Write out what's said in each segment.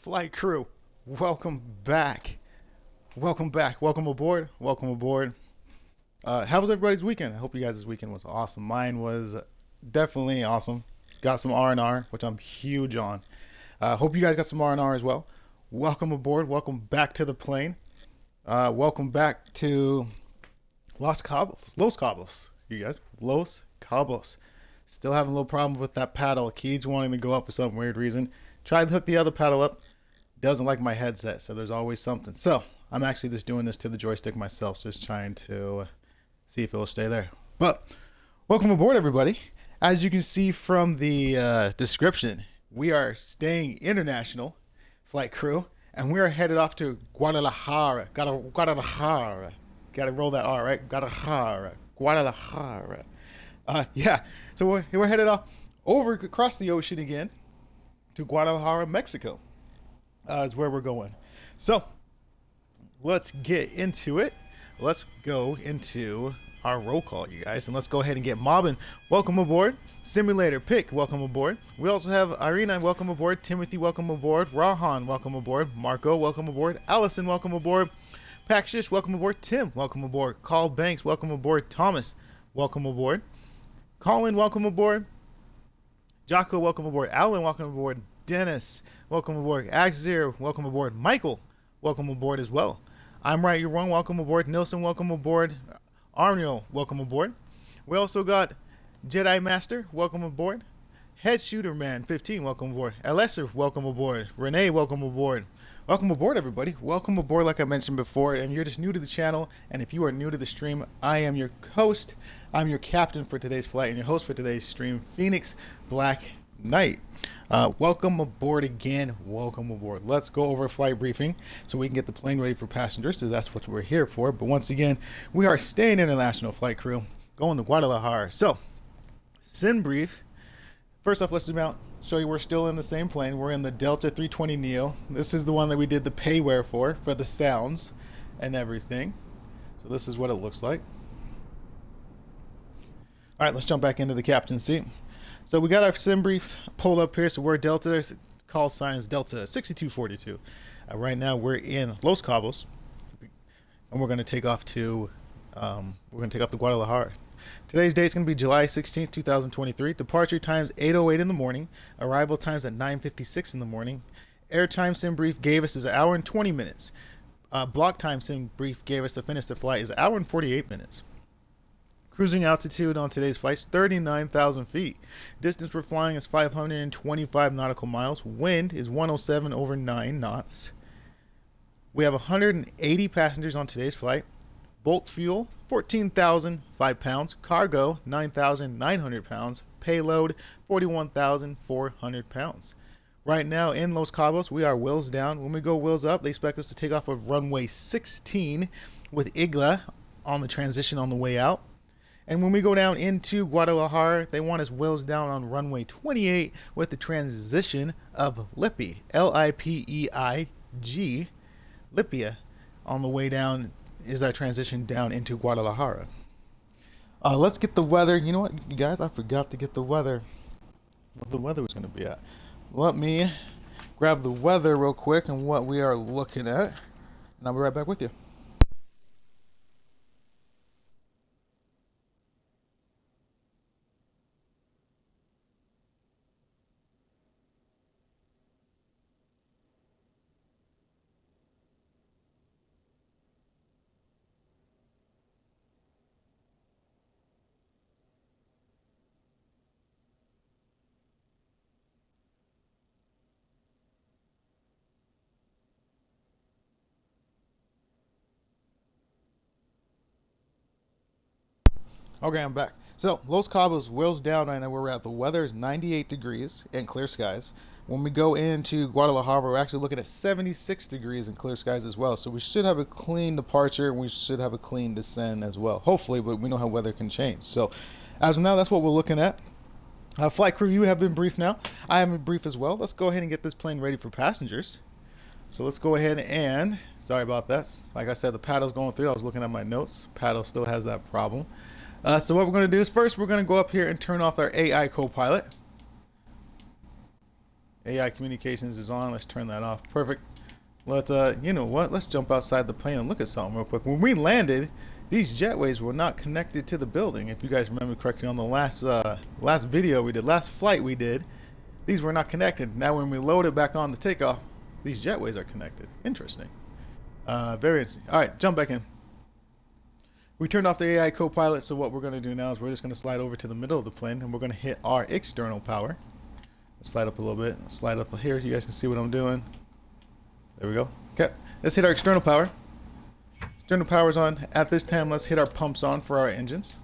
Flight crew, welcome back. Welcome back. Welcome aboard. Welcome aboard. How was everybody's weekend? I hope you guys' weekend was awesome. Mine was definitely awesome. Got some R&R, which I'm huge on. Hope you guys got some R&R as well. Welcome aboard. Welcome back to the plane. Welcome back to Los Cabos. Los Cabos. You guys. Los Cabos. Still having a little problem with that paddle. Keys wanting to go up for some weird reason. Tried to hook the other paddle up. Doesn't like my headset, so there's always something. So I'm actually just doing this to the joystick myself, just trying to see if it will stay there. But welcome aboard, everybody. As you can see from the description, we are staying international, flight crew, and we are headed off to Guadalajara. Guadalajara. Gotta roll that R, right? Guadalajara. Yeah, so we're headed off across the ocean again to Guadalajara, Mexico. Is where we're going. So let's get into it. Let's go into our roll call, you guys, and let's go ahead and get mobbing. Welcome aboard. Simulator Pick, welcome aboard. We also have Irina, welcome aboard. Timothy, welcome aboard. Rahan, welcome aboard. Marco, welcome aboard. Allison, welcome aboard. Pakshish, welcome aboard. Tim, welcome aboard. Carl Banks, welcome aboard. Thomas, welcome aboard. Colin, welcome aboard. Jocko, welcome aboard. Alan, welcome aboard. Dennis, welcome aboard. Axir, welcome aboard. Michael, welcome aboard as well. I'm Right, You're Wrong, welcome aboard. Nilsson, welcome aboard. Arniel, welcome aboard. We also got Jedi Master, welcome aboard. Head Shooter Man 15, welcome aboard. Alesser, welcome aboard. Renee, welcome aboard. Welcome aboard, everybody. Welcome aboard, like I mentioned before. And you're just new to the channel, and if you are new to the stream, I am your host. I'm your captain for today's flight and your host for today's stream, Phoenix Black Knight. Welcome aboard again. Welcome aboard. Let's go over a flight briefing so we can get the plane ready for passengers. So that's what we're here for. But once again, we are staying international, flight crew, going to Guadalajara. So, sim brief. First off, let's zoom out. Show you we're still in the same plane. We're in the Delta 320neo. This is the one that we did the payware for the sounds and everything. So this is what it looks like. All right, let's jump back into the captain's seat. So we got our sim brief pulled up here. So we're Delta. Call sign is Delta 6242. Right now we're in Los Cabos, and we're going to take off to Guadalajara. Today's date is going to be July 16th, 2023. Departure times 8:08 in the morning. Arrival times at 9:56 in the morning. Airtime sim brief gave us is an hour and 20 minutes. Block time sim brief gave us to finish the flight is an hour and 48 minutes. Cruising altitude on today's flight is 39,000 feet. Distance we're flying is 525 nautical miles. Wind is 107 over 9 knots. We have 180 passengers on today's flight. Bulk fuel, 14,005 pounds. Cargo, 9,900 pounds. Payload, 41,400 pounds. Right now in Los Cabos, we are wheels down. When we go wheels up, they expect us to take off of runway 16 with IGLA on the transition on the way out. And when we go down into Guadalajara, they want us wheels down on runway 28 with the transition of Lippy, L-I-P-E-I-G, Lipia. On the way down is our transition down into Guadalajara. Let's get the weather. You know what, you guys? I forgot to get the weather. What the weather was going to be at. Let me grab the weather real quick and what we are looking at. And I'll be right back with you. Okay, I'm back. So, Los Cabos, wheels down right now where we're at. The weather is 98 degrees and clear skies. When we go into Guadalajara, we're actually looking at 76 degrees and clear skies as well. So we should have a clean departure and we should have a clean descent as well. Hopefully, but we know how weather can change. So, as of now, that's what we're looking at. Flight crew, you have been briefed now. I have been briefed as well. Let's go ahead and get this plane ready for passengers. So let's go ahead and, sorry about that. Like I said, the paddle's going through. I was looking at my notes. Paddle still has that problem. So what we're going to do is first we're going to go up here and turn off our AI co-pilot. AI communications is on. Let's turn that off. Perfect. Let's you know what? Let's jump outside the plane and look at something real quick. When we landed, these jetways were not connected to the building. If you guys remember correctly, on the last video we did, last flight we did, these were not connected. Now when we load it back on the takeoff, these jetways are connected. Interesting. Very interesting. All right, jump back in. We turned off the AI co-pilot, so what we're going to do now is we're just going to slide over to the middle of the plane, and we're going to hit our external power. Let's slide up a little bit. Slide up here. You guys can see what I'm doing. There we go. Okay, let's hit our external power. External power is on. At this time, let's hit our pumps on for our engines.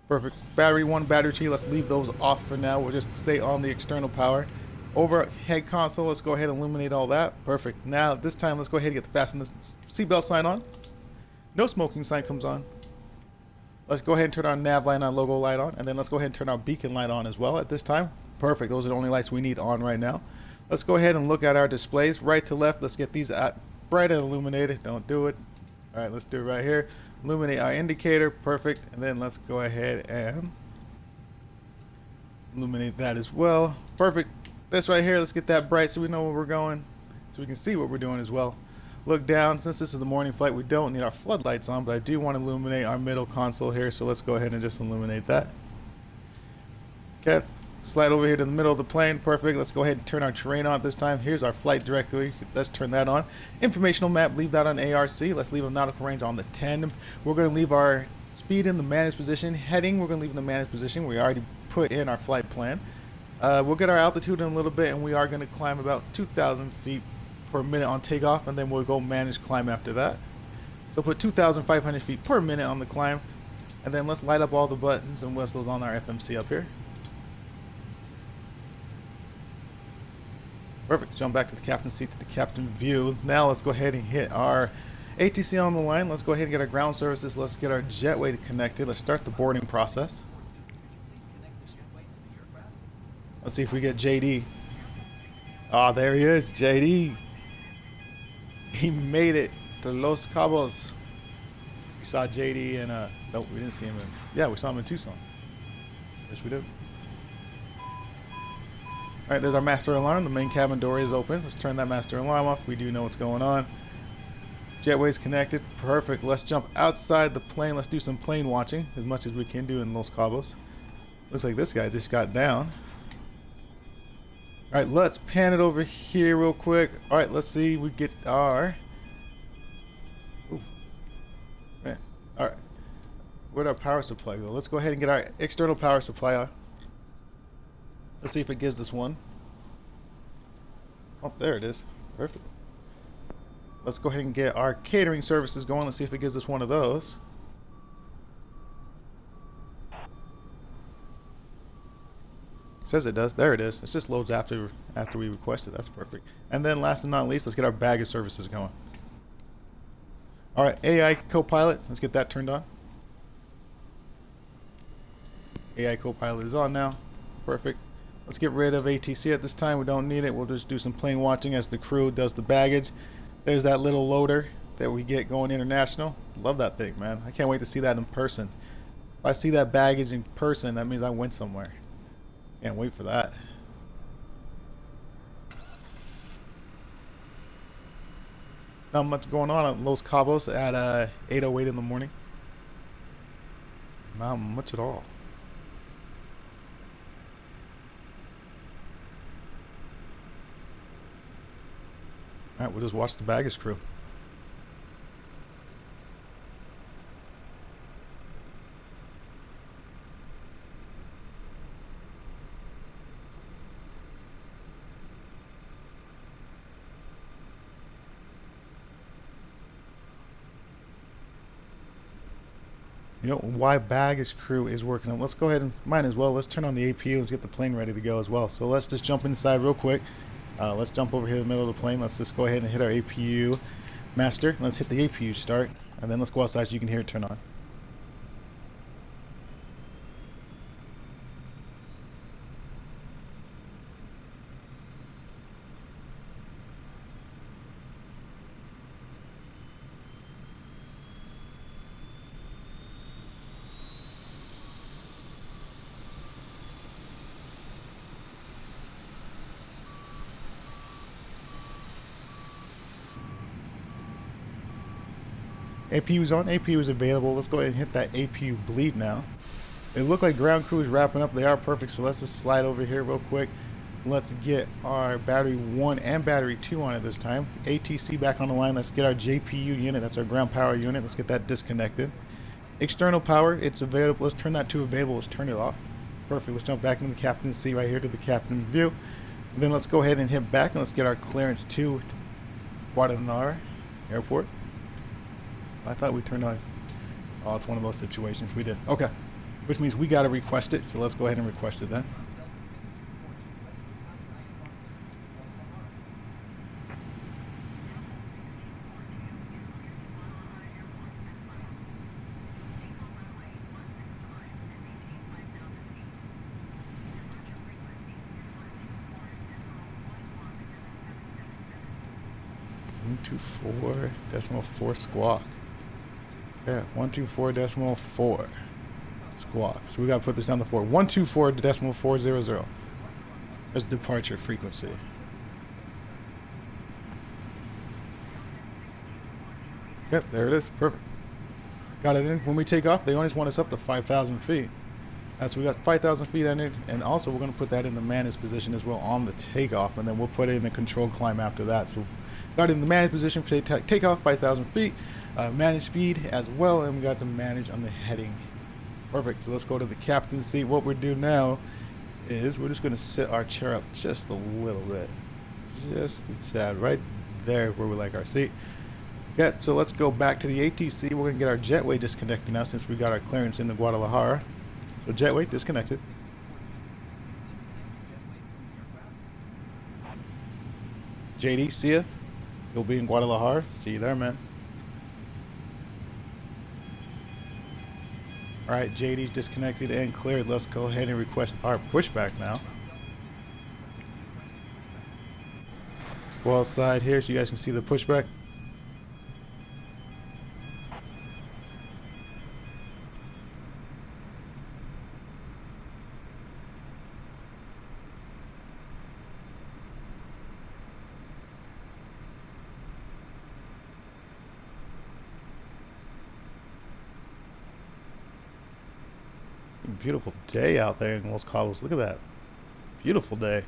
Perfect. Battery 1, battery 2, let's leave those off for now. We'll just stay on the external power. Overhead console, let's go ahead and illuminate all that. Perfect. Now, this time, let's go ahead and get the fasten the seatbelt sign on. No smoking sign comes on. Let's go ahead and turn our nav light on, logo light on, and then let's go ahead and turn our beacon light on as well at this time. Perfect. Those are the only lights we need on right now. Let's go ahead and look at our displays. Right to left, let's get these bright and illuminated. Don't do it. All right, let's do it right here. Illuminate our indicator. Perfect. And then let's go ahead and illuminate that as well. Perfect. This right here, let's get that bright so we know where we're going, so we can see what we're doing as well. Look down. Since this is the morning flight, we don't need our floodlights on, but I do want to illuminate our middle console here, so let's go ahead and just illuminate that. Okay, slide over here to the middle of the plane. Perfect. Let's go ahead and turn our terrain on this time. Here's our flight directory. Let's turn that on. Informational map, leave that on ARC. Let's leave a nautical range on the 10. We're going to leave our speed in the managed position. Heading, we're going to leave in the managed position. We already put in our flight plan. We'll get our altitude in a little bit, and we are going to climb about 2,000 feet per minute on takeoff, and then we'll go manage climb after that. So put 2,500 feet per minute on the climb, and then let's light up all the buttons and whistles on our FMC up here. Perfect. Jump back to the captain seat to the captain view. Now let's go ahead and hit our ATC on the line. Let's go ahead and get our ground services. Let's get our jetway connected. Let's start the boarding process. Let's see if we get JD. Ah, there he is, JD. He made it to Los Cabos. We saw JD in nope, we didn't see him in, yeah, we saw him in Tucson. Yes, we did. All right, there's our master alarm. The main cabin door is open. Let's turn that master alarm off. We do know what's going on. Jetway's connected. Perfect. Let's jump outside the plane. Let's do some plane watching as much as we can do in Los Cabos. Looks like this guy just got down. All right, let's pan it over here real quick. All right, let's see. We get our... Ooh. Man. All right. Where'd our power supply go? Let's go ahead and get our external power supply on. Let's see if it gives us one. Oh, there it is. Perfect. Let's go ahead and get our catering services going. Let's see if it gives us one of those. Says it does. There it is. It just loads after we request it. That's perfect. And then last and not least, let's get our baggage services going. All right, AI co-pilot. Let's get that turned on. AI co-pilot is on now. Perfect. Let's get rid of ATC at this time. We don't need it. We'll just do some plane watching as the crew does the baggage. There's that little loader that we get going international. Love that thing, man. I can't wait to see that in person. If I see that baggage in person, that means I went somewhere. Can't wait for that. Not much going on at Los Cabos at 8:08 in the morning. Not much at all. Alright, we'll just watch the baggage crew. You know why baggage crew is working on. Let's go ahead and might as well. Let's turn on the APU. Let's get the plane ready to go as well. So let's just jump inside real quick. Let's jump over here in the middle of the plane. Let's just go ahead and hit our APU master. Let's hit the APU start, and then let's go outside so you can hear it turn on. APU's on. APU is available. Let's go ahead and hit that APU bleed now. It looked like ground crew is wrapping up. They are perfect. So let's just slide over here real quick. Let's get our battery 1 and battery 2 on it this time. ATC back on the line. Let's get our JPU unit. That's our ground power unit. Let's get that disconnected. External power, it's available. Let's turn that to available. Let's turn it off. Perfect. Let's jump back into the captain's seat right here to the captain's view. And then let's go ahead and hit back and let's get our clearance to Guadalajara Airport. I thought we turned on. Oh, it's one of those situations. We did. Okay. Which means we got to request it. So let's go ahead and request it then. .124.4 squawk. Yeah, 124.4 squawk. So we gotta put this down to 4. 124.400. That's departure frequency. Yep, there it is. Perfect. Got it in. When we take off, they only want us up to 5,000 feet. So we got 5,000 feet in it, and also we're gonna put that in the managed position as well on the takeoff, and then we'll put it in the controlled climb after that. So got it in the managed position for takeoff, 5,000 feet, managed speed as well, and we got the manage on the heading. Perfect. So let's go to the captain's seat. What we're doing now is we're just going to sit our chair up just a little bit, just a tad, right there where we like our seat. Yeah. So let's go back to the ATC. We're going to get our jetway disconnected now since we got our clearance into Guadalajara. So jetway disconnected. JD, see ya. You'll be in Guadalajara. See you there, man. Alright, JD's disconnected and cleared. Let's go ahead and request our pushback now. Well side here so you guys can see the pushback. Beautiful day out there in Los Cabos. Look at that. Beautiful day.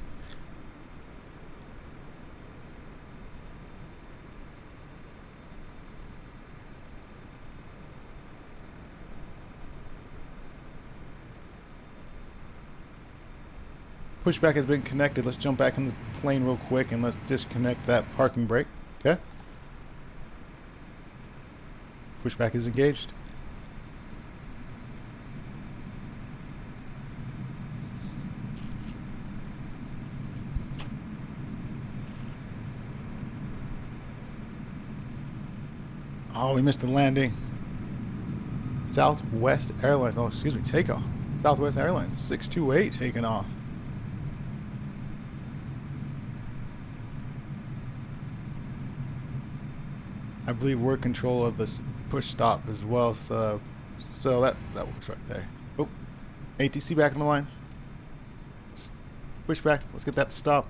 Pushback has been connected. Let's jump back in the plane real quick and let's disconnect that parking brake. Okay. Pushback is engaged. Oh, we missed the landing. Southwest Airlines. Oh, excuse me, takeoff. Southwest Airlines 628 taking off. I believe we're in control of this push stop as well, so that works right there. Oh, ATC back on the line. Push back. Let's get that stop.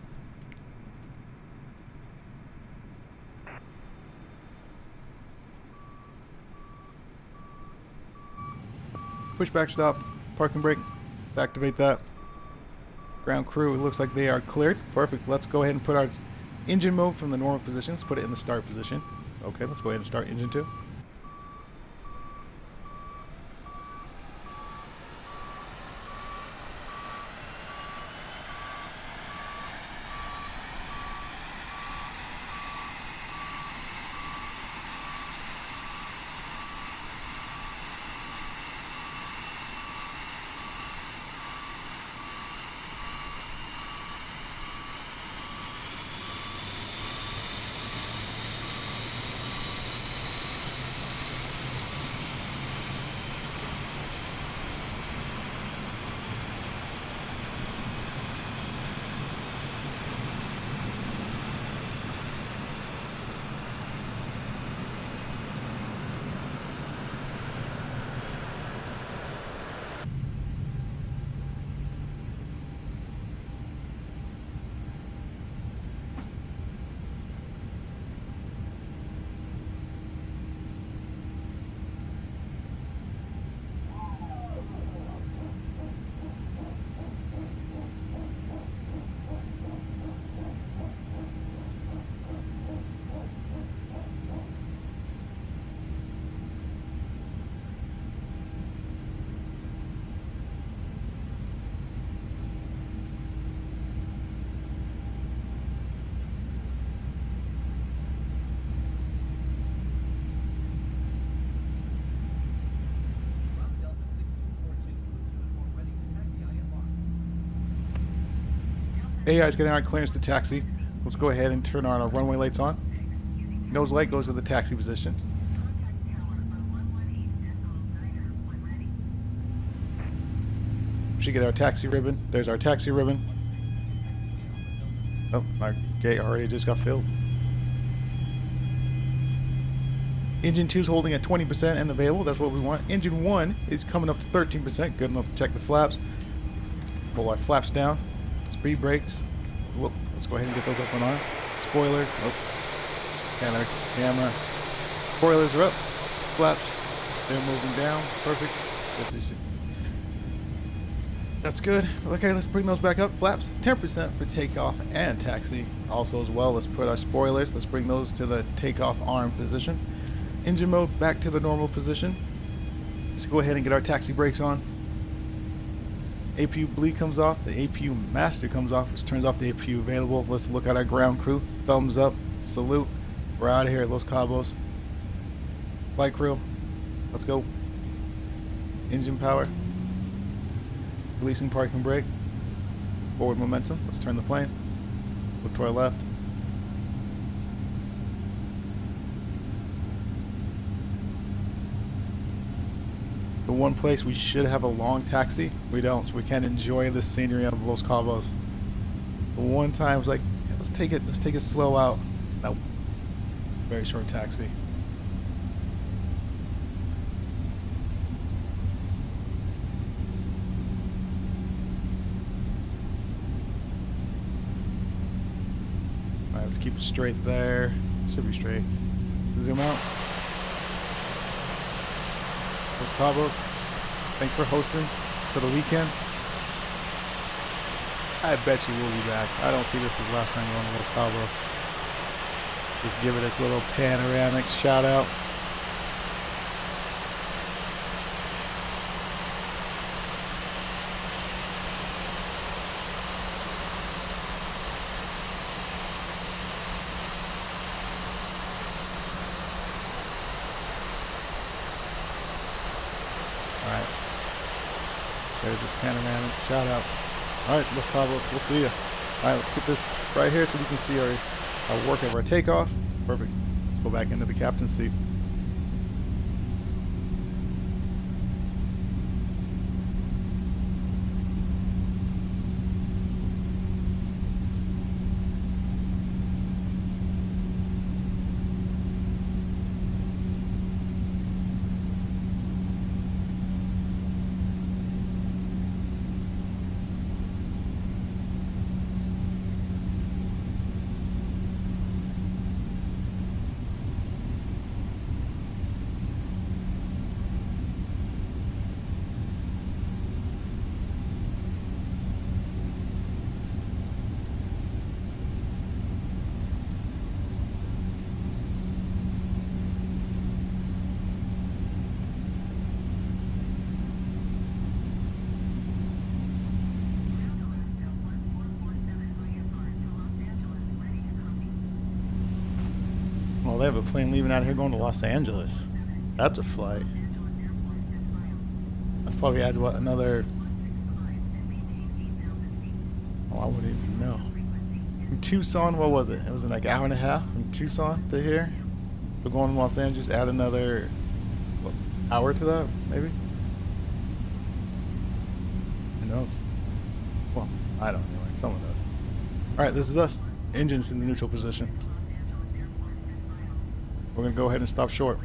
Pushback stop, parking brake, let's activate that. Ground crew, it looks like they are cleared. Perfect. Let's go ahead and put our engine mode from the normal position. Let's put it in the start position. Okay, let's go ahead and start engine 2. AI is getting our clearance to taxi. Let's go ahead and turn our runway lights on. Nose light goes to the taxi position. Should get our taxi ribbon. There's our taxi ribbon. Oh, our gate already just got filled. Engine 2 is holding at 20% and available. That's what we want. Engine 1 is coming up to 13%. Good enough to check the flaps. Pull our flaps down. Speed brakes. Whoop. Let's go ahead and get those up and on. Spoilers. Oh. Camera. Spoilers are up. Flaps. They're moving down. Perfect. That's good. Okay, let's bring those back up. Flaps, 10% for takeoff and taxi. Also as well, let's put our spoilers. Let's bring those to the takeoff arm position. Engine mode back to the normal position. Let's go ahead and get our taxi brakes on. APU bleed comes off. The APU master comes off, which turns off the APU available. Let's look at our ground crew. Thumbs up. Salute. We're out of here at Los Cabos. Flight crew. Let's go. Engine power. Releasing parking brake. Forward momentum. Let's turn the plane. Look to our left. The one place we should have a long taxi, we don't, so we can't enjoy the scenery of Los Cabos. The one time it was like, yeah, let's take it slow out. Nope. Very short taxi. Let's keep it straight there. Should be straight. Zoom out. Los Cabos. Thanks for hosting for the weekend. I bet you will be back. I don't see this as last time going to Los Cabos. Just give it this little panoramic shout out. Alright. There's this panoramic shout out. Alright, Los Cabos, we'll see you. Alright, let's get this right here so we can see our work of our takeoff. Perfect. Let's go back into the captain's seat. Well, they have a plane leaving out of here going to Los Angeles. That's a flight. That's probably adds what, another... Oh, I wouldn't even know. From Tucson, what was it? It was like an hour and a half from Tucson to here. So going to Los Angeles, add another what, hour to that, maybe? Who knows? Well, I don't anyway. Someone does. Alright, this is us. Engine's in the neutral position. We're going to go ahead and stop short.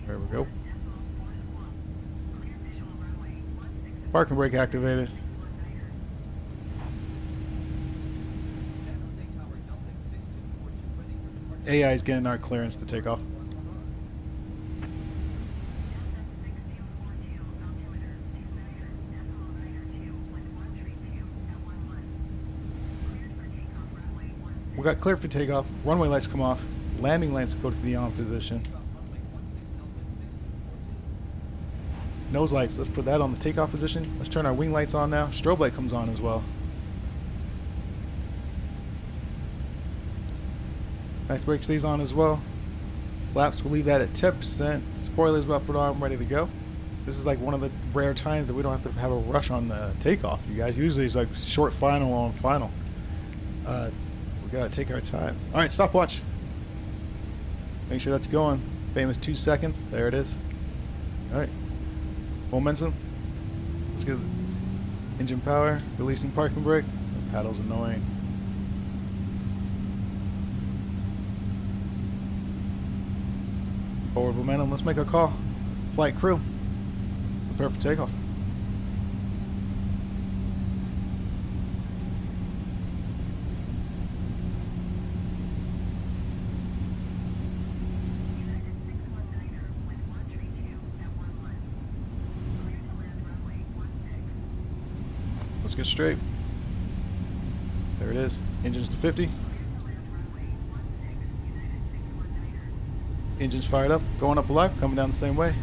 There we go. Parking brake activated. AI is getting our clearance to take off. We got clear for takeoff. Runway lights come off. Landing lights go to the on position. Nose lights, let's put that on the takeoff position. Let's turn our wing lights on now. Strobe light comes on as well. Nice brake stays on as well. Flaps, we'll leave that at 10%. Spoilers will put on, ready to go. This is like one of the rare times that we don't have to have a rush on the takeoff. You guys, usually it's like short final on final. We gotta take our time. All right, stopwatch. Make sure that's going. Famous 2 seconds. There it is. All right. Momentum. Let's get engine power. Releasing parking brake. The paddle's annoying. Forward momentum. Let's make a call. Flight crew. Prepare for takeoff. Let's get straight. There it is. Engines to 50. Engines fired up. Going up alive. Coming down the same way.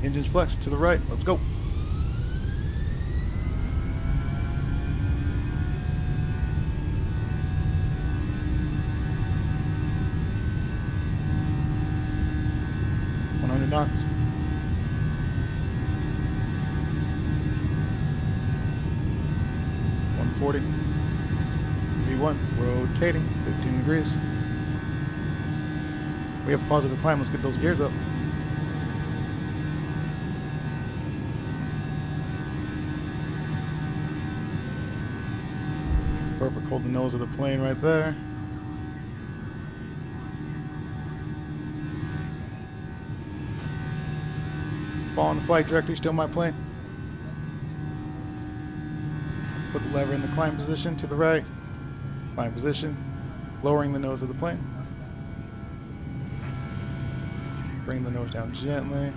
Engines flex to the right. Let's go. Knots. 140. V1 rotating 15 degrees. We have positive climb. Let's get those gears up. Perfect. Hold the nose of the plane right there. Following the flight directory, still my plane. Put the lever in the climb position to the right. Climb position. Lowering the nose of the plane. Bring the nose down gently.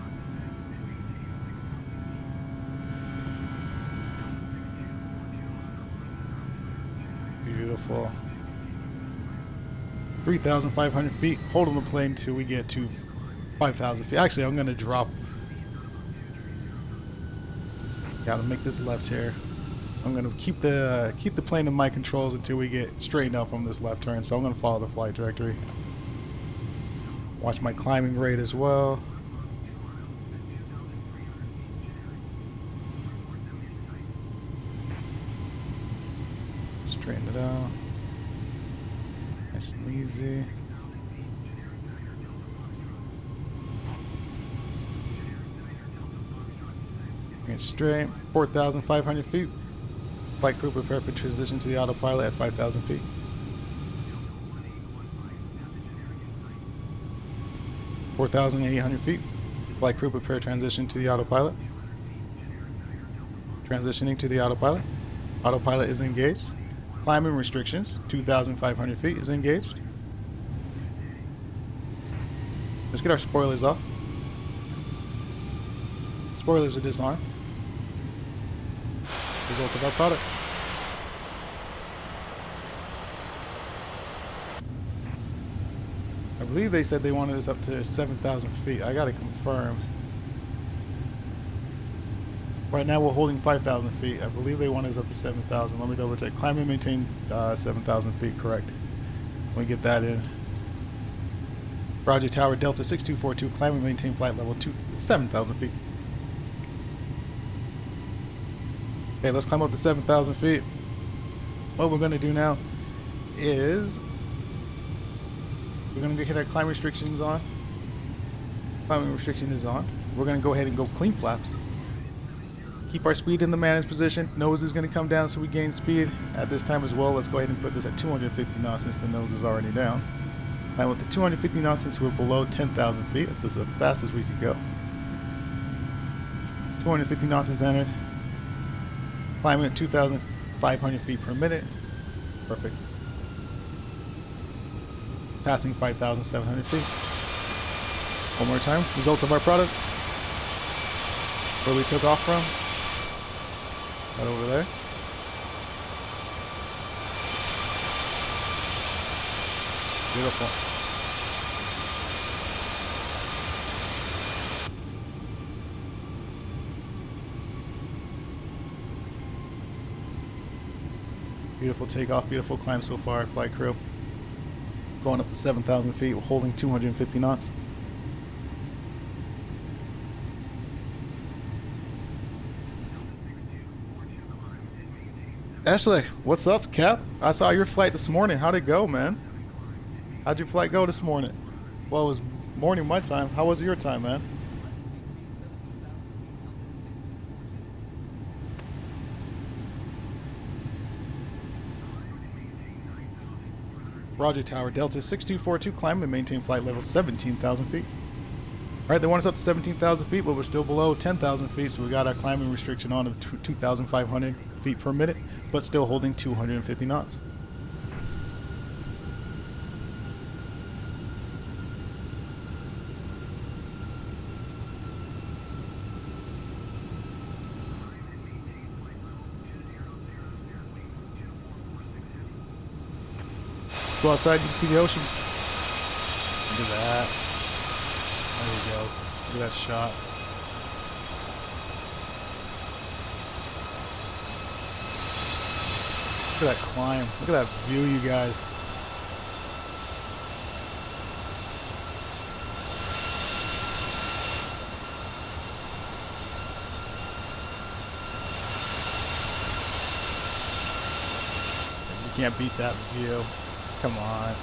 Beautiful. 3,500 feet. Holding the plane till we get to 5,000 feet. Actually, I'm going to drop. Got to make this left here. I'm going to keep the plane in my controls until we get straightened out from this left turn. So I'm going to follow the flight directory. Watch my climbing rate as well. Straighten it out. Nice and easy. Bring it straight. 4,500 feet. Flight crew prepare for transition to the autopilot at 5,000 feet. $4,800 feet. Flight crew prepare transition to the autopilot. Transitioning to the autopilot. Autopilot is engaged. Climbing restrictions. 2,500 feet is engaged. Let's get our spoilers off. Spoilers are disarmed. Results of our product. I believe they said they wanted us up to 7,000 feet. I gotta confirm. Right now we're holding 5,000 feet. I believe they want us up to 7,000. Let me double check. Climb and maintain 7,000 feet, correct. Let me get that in. Roger, Tower Delta 6242. Climb and maintain flight level 7,000 feet. Okay, let's climb up to 7,000 feet. What we're going to do now is we're going to hit our climb restrictions on. Climbing restriction is on. We're going to go ahead and go clean flaps. Keep our speed in the managed position. Nose is going to come down so we gain speed at this time as well. Let's go ahead and put this at 250 knots since the nose is already down. And with the 250 knots since we're below 10,000 feet, it's as fast as we could go. 250 knots is entered. Climbing at 2,500 feet per minute. Perfect. Passing 5,700 feet. One more time. Results of our product. Where we took off from. Right over there. Beautiful. Beautiful takeoff, beautiful climb so far, flight crew. Going up to 7,000 feet, holding 250 knots. Ashley, what's up, Cap? I saw your flight this morning. How'd it go, man? How'd your flight go this morning? Well, it was morning my time. How was your time, man? Roger Tower, Delta 6242, climb and maintain flight level 17,000 feet. Alright, they want us up to 17,000 feet, but we're still below 10,000 feet, so we got our climbing restriction on of 2,500 feet per minute, but still holding 250 knots. Go outside, you can see the ocean. Look at that. There we go. Look at that shot. Look at that climb. Look at that view, you guys. You can't beat that view. Come on.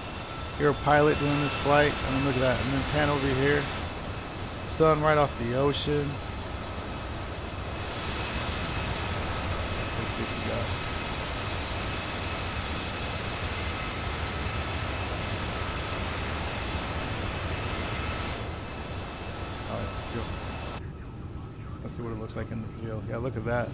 You're a pilot doing this flight. I mean, look at that. And then pan over here. Sun right off the ocean. Let's see what we got. Oh, yeah. Let's see what it looks like in the view. Yeah, look at that.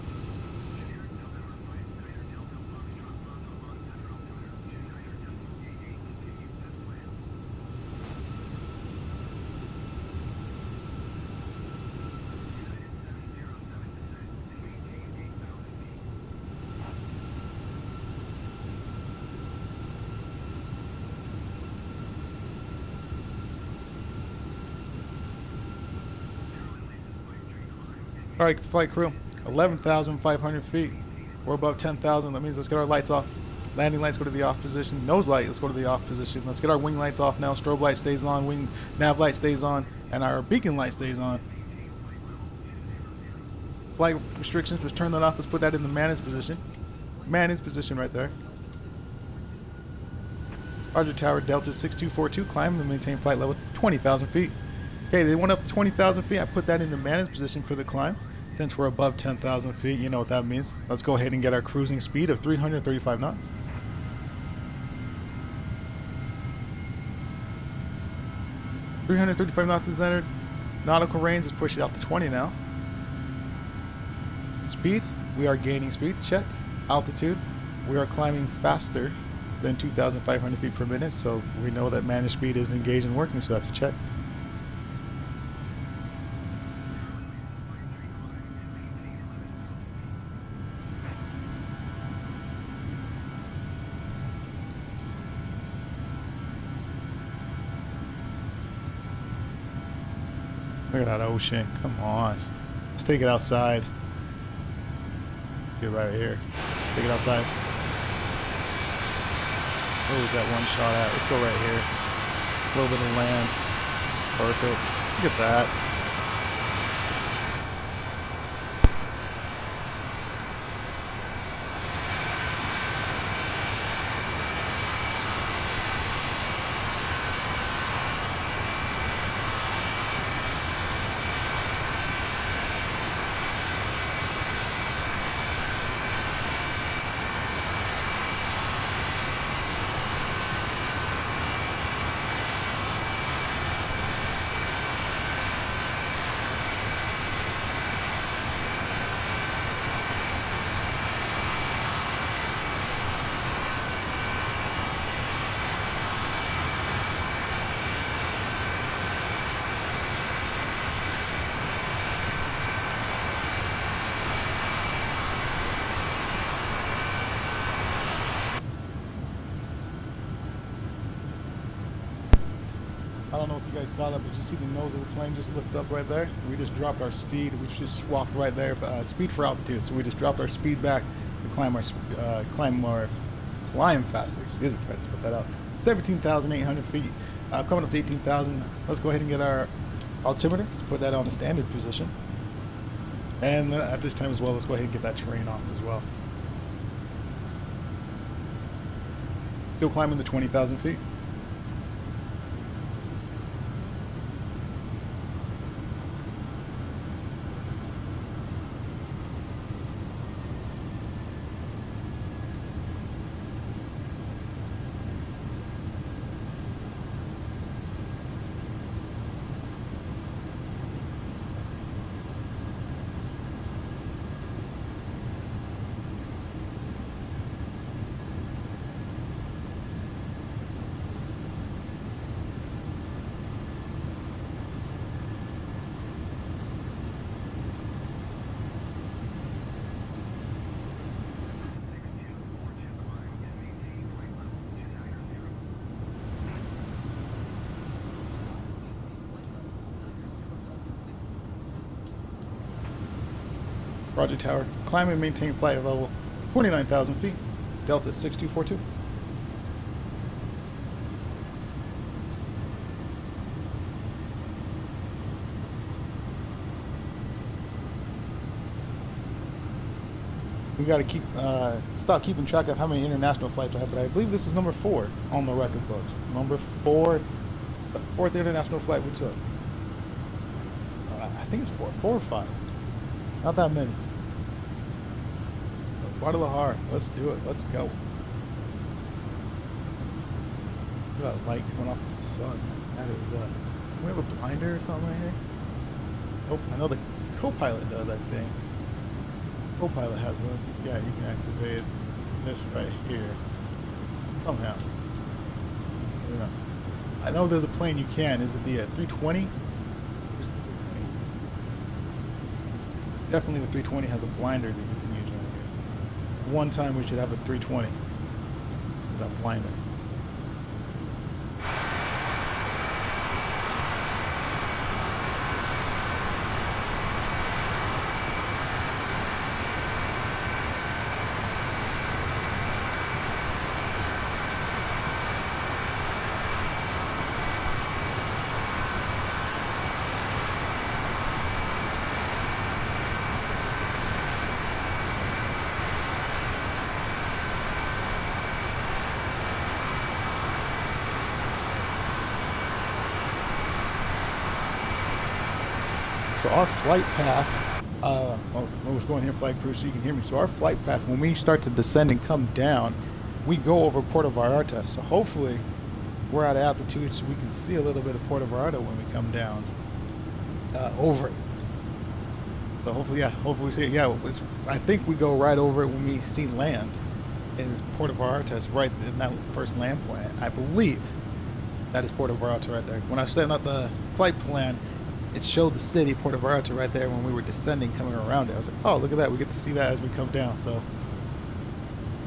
All right, flight crew, 11,500 feet. We're above 10,000. That means let's get our lights off. Landing lights go to the off position. Nose light, let's go to the off position. Let's get our wing lights off now. Strobe light stays on. Wing nav light stays on. And our beacon light stays on. Flight restrictions, let's turn that off. Let's put that in the managed position. Managed position right there. Roger Tower, Delta 6242, climb and maintain flight level 20,000 feet. Okay, they went up to 20,000 feet. I put that in the managed position for the climb. Since we're above 10,000 feet, you know what that means. Let's go ahead and get our cruising speed of 335 knots. .335 knots is entered. Nautical range, let's push it out to 20 now. Speed, we are gaining speed, check. Altitude, we are climbing faster than 2,500 feet per minute, so we know that managed speed is engaged and working, so that's a check. Look at that ocean. Come on. Let's take it outside. Let's get right here. Take it outside. Where was that one shot at? Let's go right here. A little bit of land. Perfect. Look at that. I don't know if you guys saw that, but you see the nose of the plane just lift up right there? We just dropped our speed. We just swapped right there, speed for altitude. So we just dropped our speed back to climb faster. Excuse me, try to spit that out. 17,800 feet, coming up to 18,000. Let's go ahead and get our altimeter. Let's put that on the standard position. And at this time as well, let's go ahead and get that terrain off as well. Still climbing the 20,000 feet. Roger Tower. Climb and maintain flight level 29,000 feet. Delta 6242. We got to stop keeping track of how many international flights I have, but I believe this is number 4 on the record books. Number 4, the 4th international flight. What's up? I think it's 4 or 5. Not that many. Guadalajara, let's do it. Let's go. Look at that light coming off the sun. That is, we have a blinder or something right here? Oh, I know the co-pilot does, I think. Co-pilot has one. Yeah, you can activate this right here. Somehow. Yeah. I know there's a plane you can. Is it the 320? Definitely the 320 has a blinder that you can use right here. One time we should have a 320 with a blinder. So our flight path, let's go in here, flight crew, so you can hear me. So our flight path, when we start to descend and come down, we go over Puerto Vallarta. So hopefully we're at altitude so we can see a little bit of Puerto Vallarta when we come down over it. So hopefully we see it. Yeah, I think we go right over it when we see land. Is Puerto Vallarta is right in that first land point. I believe that is Puerto Vallarta right there. When I was setting up the flight plan, it showed the city, Puerto Vallarta, right there when we were descending, coming around it. I was like, oh, look at that. We get to see that as we come down. So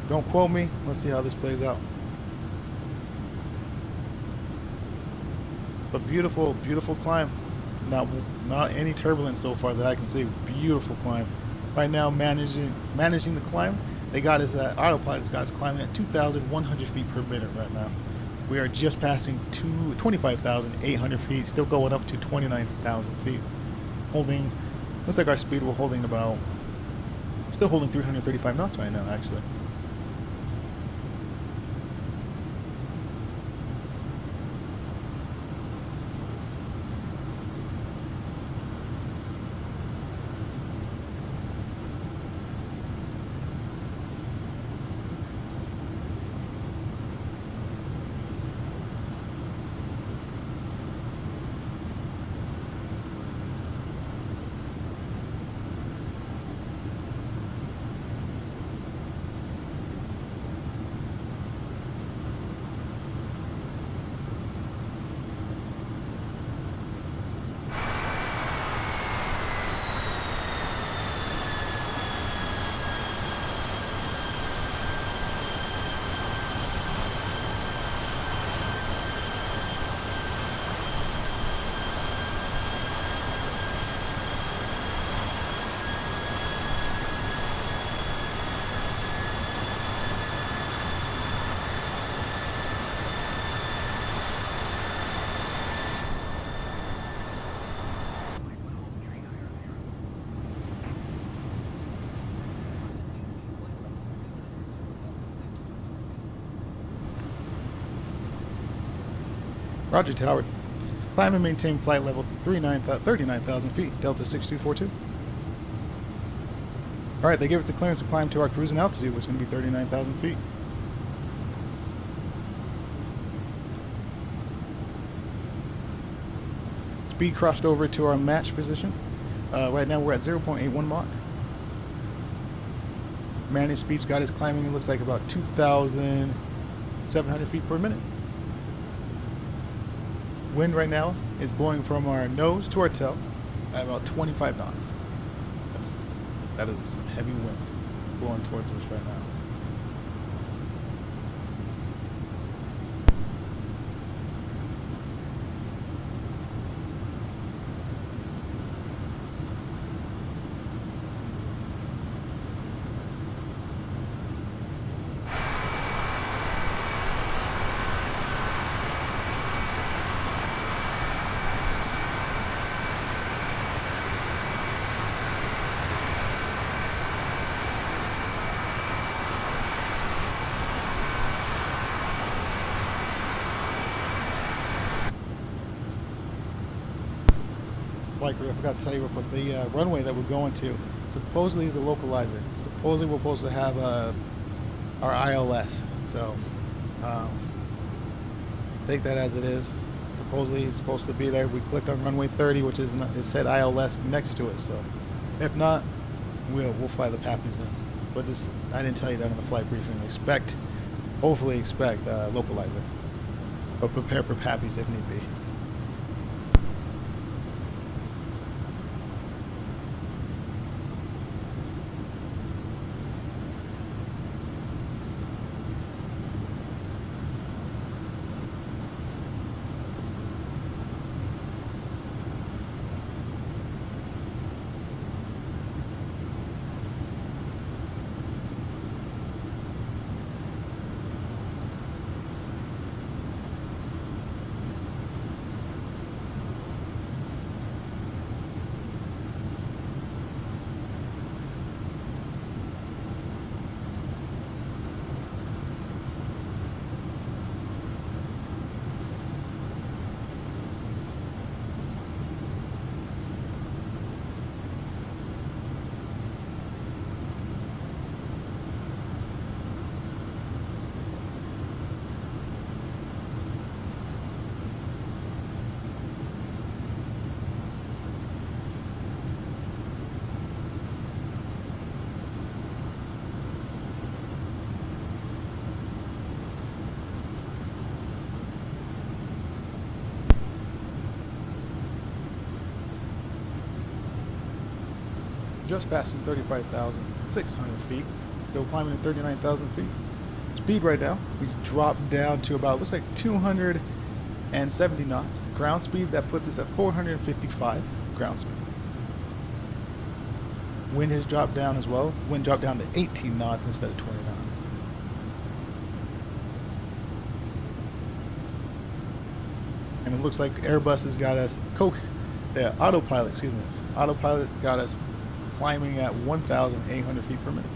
don't quote me. Let's see how this plays out. But beautiful, beautiful climb. Not any turbulence so far that I can see. Beautiful climb. Right now, managing the climb, they got us at autopilot's got us climbing at 2,100 feet per minute right now. We are just passing 25,800 feet, still going up to 29,000 feet. Holding, looks like our speed we're holding about, still holding 335 knots right now, actually. Roger, Tower. Climb and maintain flight level 39,000 feet, Delta 6242. Alright, they gave us the clearance to climb to our cruising altitude, which is going to be 39,000 feet. Speed crossed over to our match position. Right now we're at 0.81 Mach. Managed speed's got us climbing, it looks like about 2,700 feet per minute. Wind right now is blowing from our nose to our tail at about 25 knots. That is some heavy wind blowing towards us right now. Flight crew, I forgot to tell you real quick, the runway that we're going to supposedly is a localizer. Supposedly we're supposed to have our ILS, so take that as it is. Supposedly it's supposed to be there. We clicked on runway 30, which is it said ILS next to it, so if not, we'll fly the Pappies in. But this, I didn't tell you that in the flight briefing. Hopefully expect localizer, but prepare for Pappies if need be. Just passing 35,600 feet, still climbing at 39,000 feet. Speed right now, we dropped down to about, looks like 270 knots. Ground speed, that puts us at 455 ground speed. Wind has dropped down as well. Wind dropped down to 18 knots instead of 20 knots. And it looks like Airbus has got us, autopilot got us climbing at 1,800 feet per minute.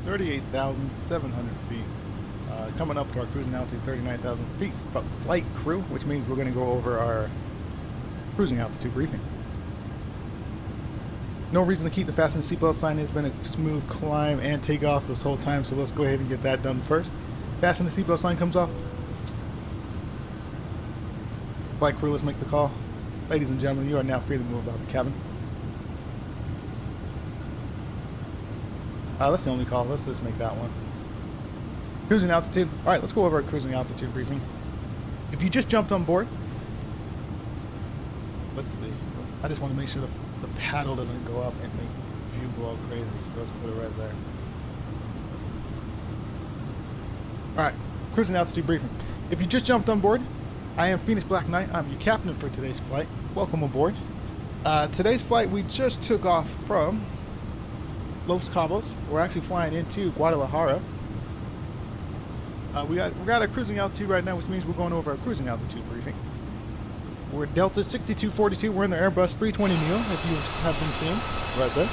$38,700 feet. Coming up to our cruising altitude 39,000 feet flight crew, which means we're going to go over our cruising altitude briefing. No reason to keep the fasten seatbelt sign. It's been a smooth climb and takeoff this whole time, so let's go ahead and get that done first. Fasten the seatbelt sign comes off. Flight crew, let's make the call. Ladies and gentlemen, you are now free to move about the cabin. That's the only call. Let's just make that one. Cruising altitude. All right, let's go over our cruising altitude briefing. If you just jumped on board, let's see. I just want to make sure the paddle doesn't go up and make view go all crazy. So let's put it right there. All right, cruising altitude briefing. If you just jumped on board, I am Phoenix Black Knight. I'm your captain for today's flight. Welcome aboard. Today's flight, we just took off from Los Cabos. We're actually flying into Guadalajara. We got our cruising altitude right now, which means we're going over our cruising altitude briefing. We're Delta 6242. We're in the Airbus 320neo, if you have been seeing, right there.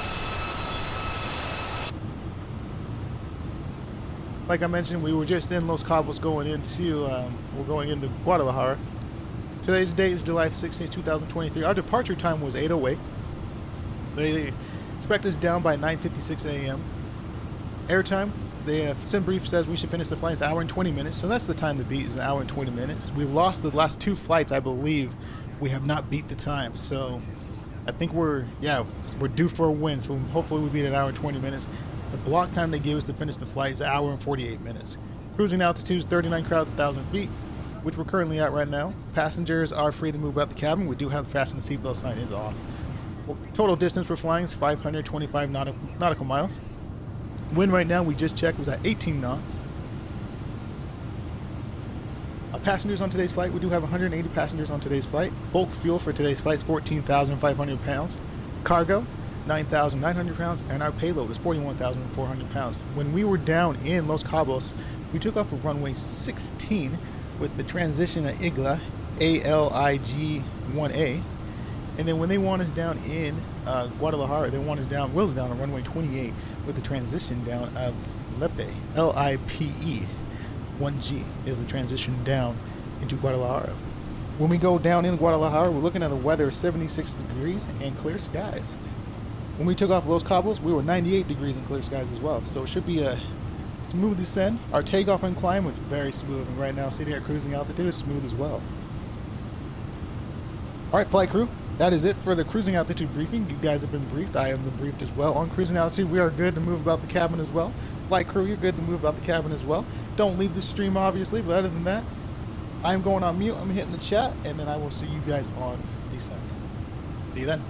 Like I mentioned, we were just in Los Cabos going into Guadalajara. Today's date is July 16, 2023. Our departure time was 8:08. They expect us down by 9:56 a.m. Airtime, the sim brief says we should finish the flight in an hour and 20 minutes, so that's the time to beat, is an hour and 20 minutes. We lost the last two flights, I believe. We have not beat the time, so I think we're due for a win, so hopefully we beat an hour and 20 minutes. The block time they gave us to finish the flight is an hour and 48 minutes. Cruising altitude is 39,000 feet, which we're currently at right now. Passengers are free to move out the cabin. We do have the fasten seatbelt sign is off. Total distance we're flying is 525 nautical miles. Wind right now, we just checked, was at 18 knots. Passengers on today's flight, we do have 180 passengers on today's flight. Bulk fuel for today's flight is 14,500 pounds. Cargo, 9,900 pounds. And our payload is 41,400 pounds. When we were down in Los Cabos, we took off of runway 16 with the transition at IGLA, ALIG-1A. And then when they want us down in Guadalajara, they want us down, wheels down on runway 28 with the transition down of LIPE, L-I-P-E. 1G is the transition down into Guadalajara. When we go down in Guadalajara, we're looking at the weather 76 degrees and clear skies. When we took off Los Cabos, we were 98 degrees and clear skies as well. So it should be a smooth descent. Our takeoff and climb was very smooth, and right now sitting at cruising altitude is smooth as well. All right, flight crew, that is it for the cruising altitude briefing. You guys have been briefed. I have been briefed as well. On cruising altitude, we are good to move about the cabin as well. Flight crew, you're good to move about the cabin as well. Don't leave the stream, obviously, but other than that, I'm going on mute. I'm hitting the chat, and then I will see you guys on descent. See you then.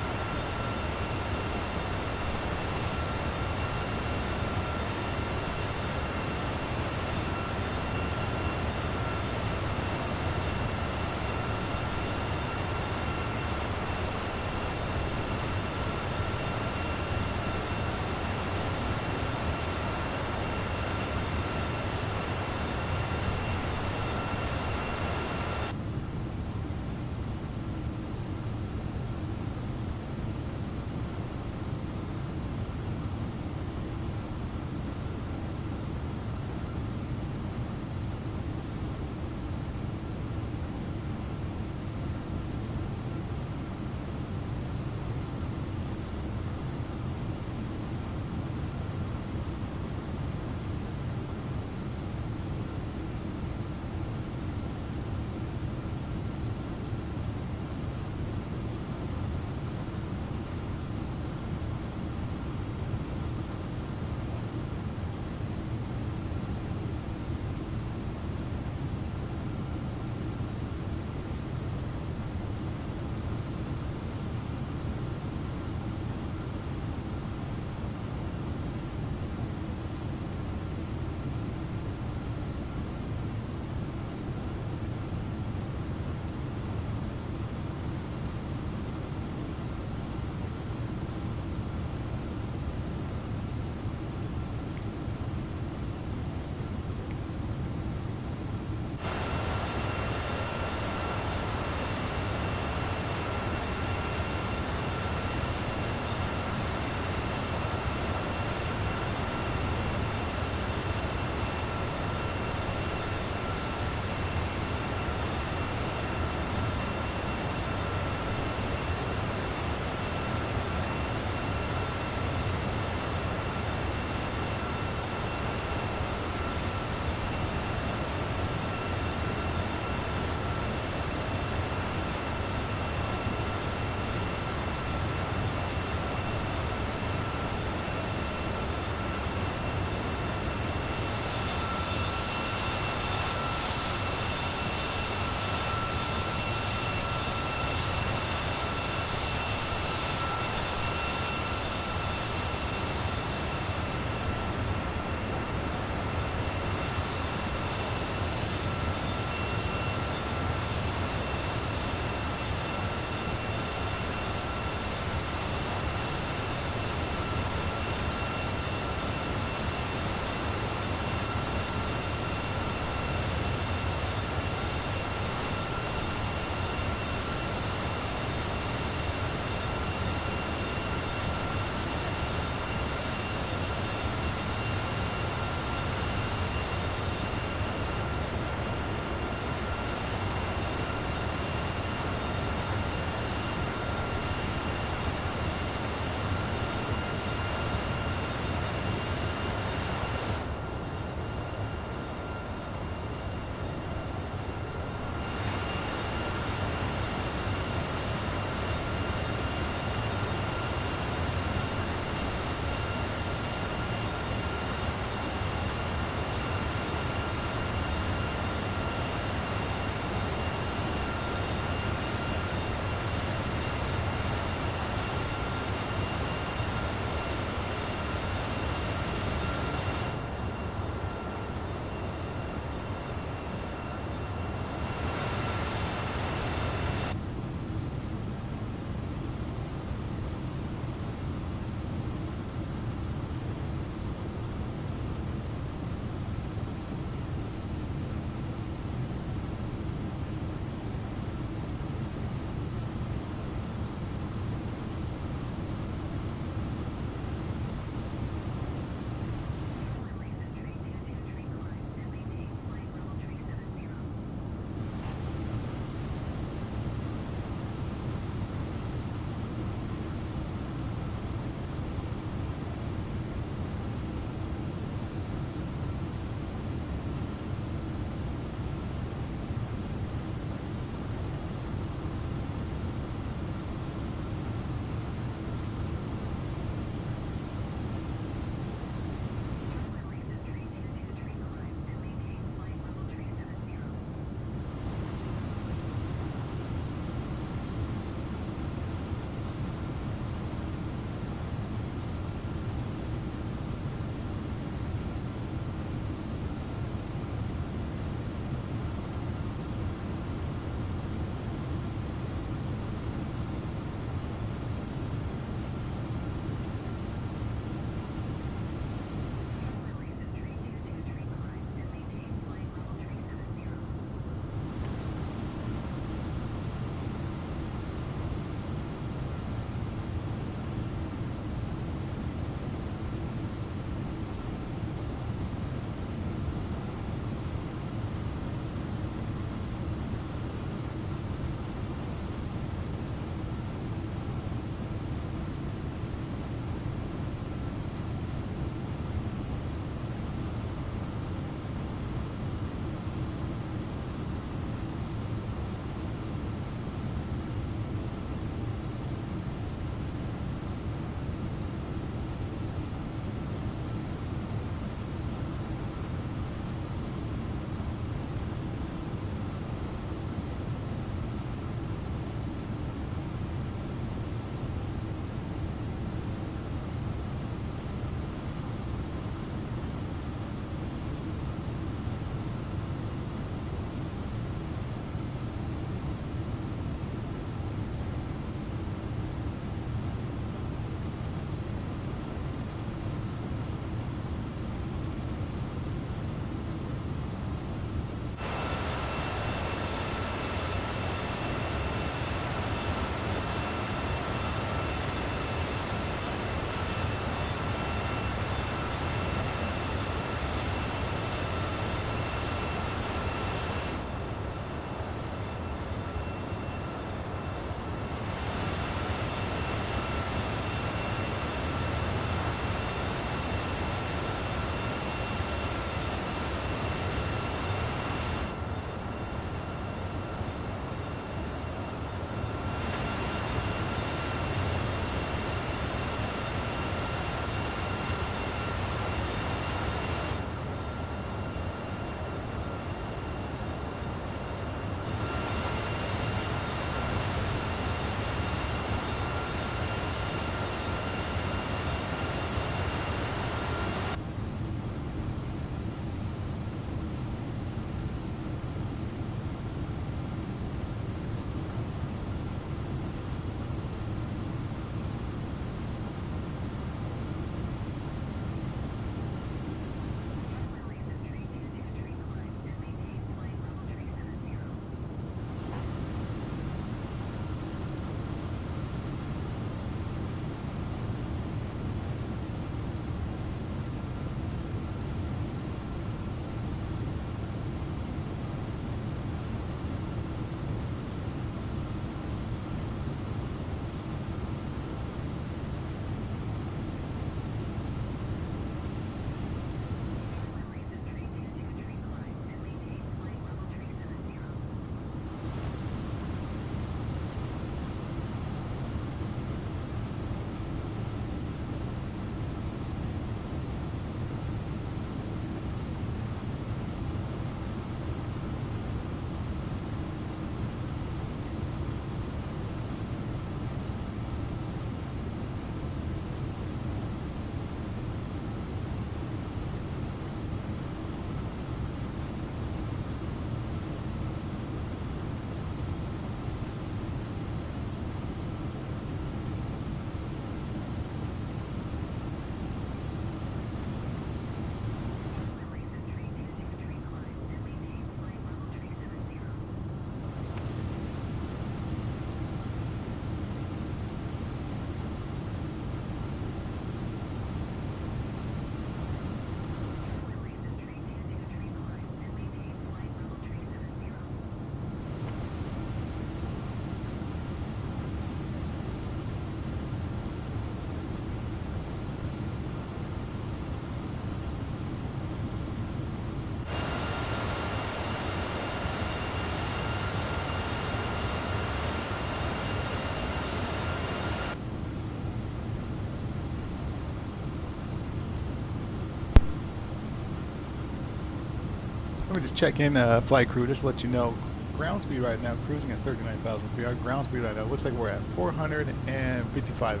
Let me just check in flight crew, just to let you know. Ground speed right now, cruising at 39,000 feet. Our ground speed right now looks like we're at 455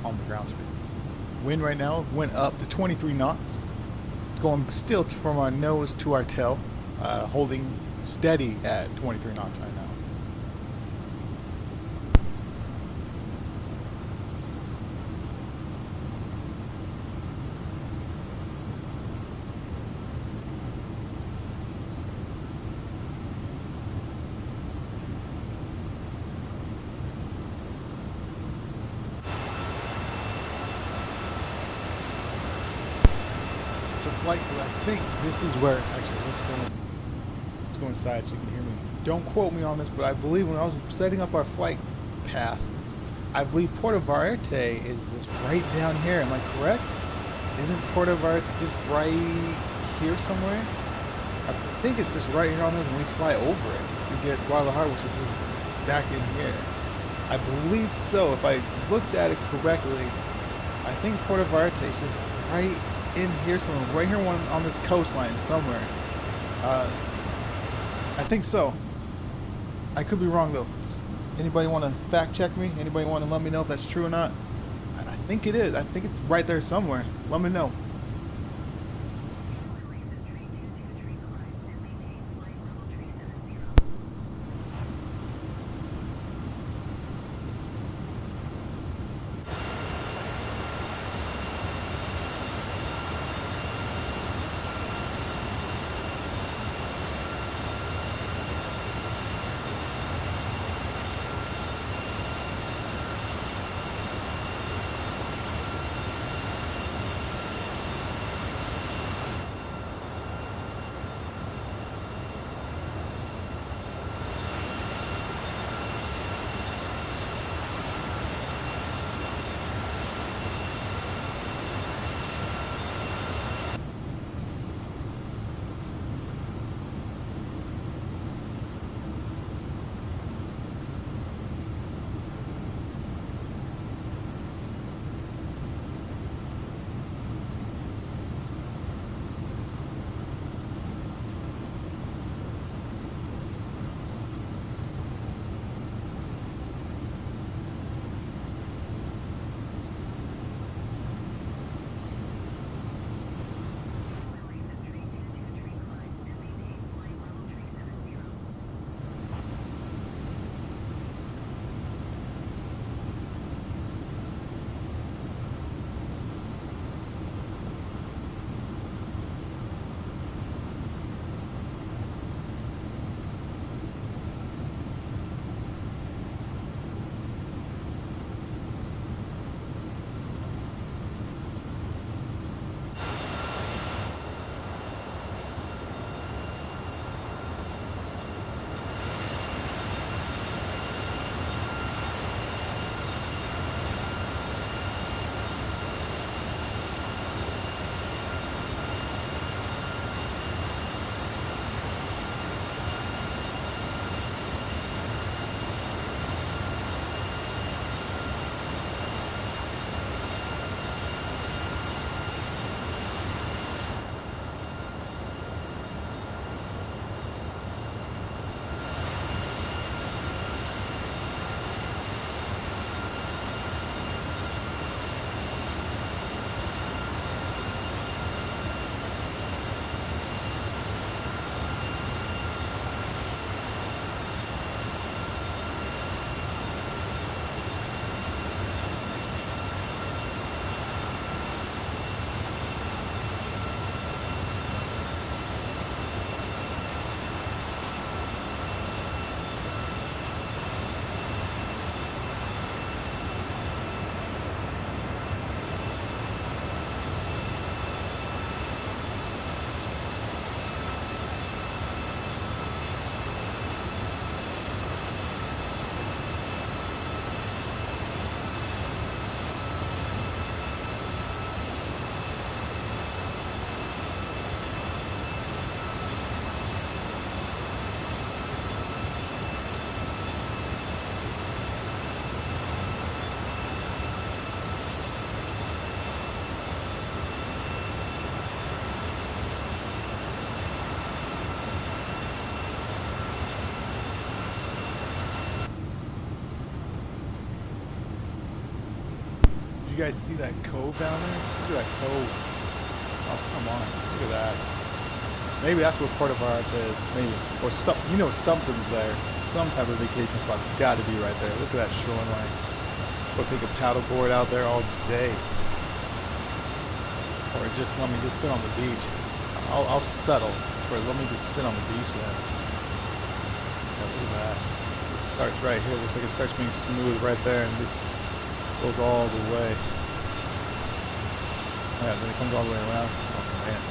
on the ground speed. Wind right now went up to 23 knots. It's going still from our nose to our tail, holding steady at 23 knots right now. Flight crew, I think this is where, actually, let's go inside so you can hear me. Don't quote me on this, but I believe when I was setting up our flight path, I believe Puerto Vallarta is just right down here. Am I correct? Isn't Puerto Vallarta just right here somewhere? I think it's just right here on this when we fly over it to get Guadalajara, which is just back in here. I believe so. If I looked at it correctly, I think Puerto Vallarta is just right in here somewhere, right here on this coastline somewhere. I think so. I could be wrong though. Anybody want to fact check me? Anybody want to let me know if that's true or not? I think it is. I think it's right there somewhere. Let me know. You guys see that cove down there? Look at that cove. Oh, come on. Look at that. Maybe that's what Puerto Vallarta is. Maybe. Or some, you know, something's there. Some type of vacation spot. It's got to be right there. Look at that shoreline. Go take a paddleboard out there all day. Or just let me just sit on the beach. I'll settle for let me just sit on the beach then. Yeah, look at that. It starts right here. Looks like it starts being smooth right there, and this goes all the way. Yeah, then it comes all the way around. Oh man.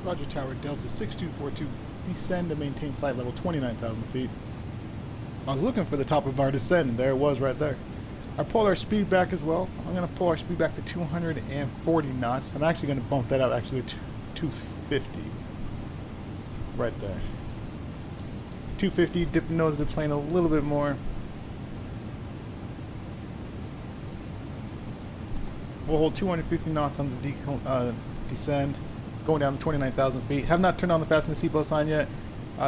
Roger Tower, Delta 6242, descend to maintain flight level 29,000 feet. I was looking for the top of our descent, and there it was right there. I pulled our speed back as well. I'm going to pull our speed back to 240 knots. I'm actually going to bump that out actually to 250. Right there. 250, dip the nose of the plane a little bit more. We'll hold 250 knots on the descend. Going down to 29,000 feet. Have not turned on the fasten the seatbelt sign yet.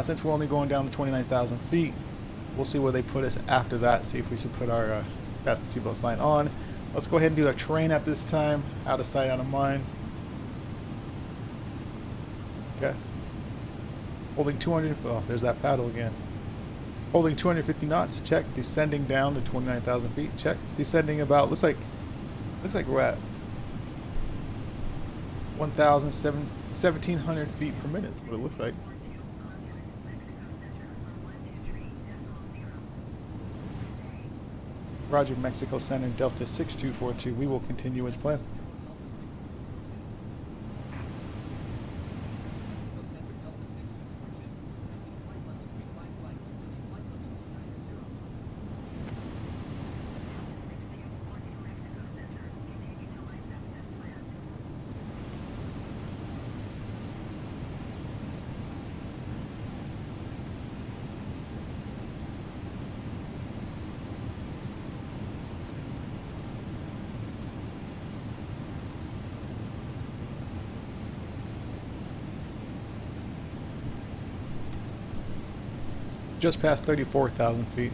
Since we're only going down to 29,000 feet, we'll see where they put us after that. See if we should put our fasten seatbelt sign on. Let's go ahead and do our train at this time. Out of sight, out of mind. Okay. Holding 200. Oh, there's that paddle again. Holding 250 knots. Check. Descending down to 29,000 feet. Check. Descending about. Looks like we're at 1,700 feet per minute. That's what it looks like. Roger, Mexico Center, Delta 6242. We will continue as planned. Just past 34,000 feet.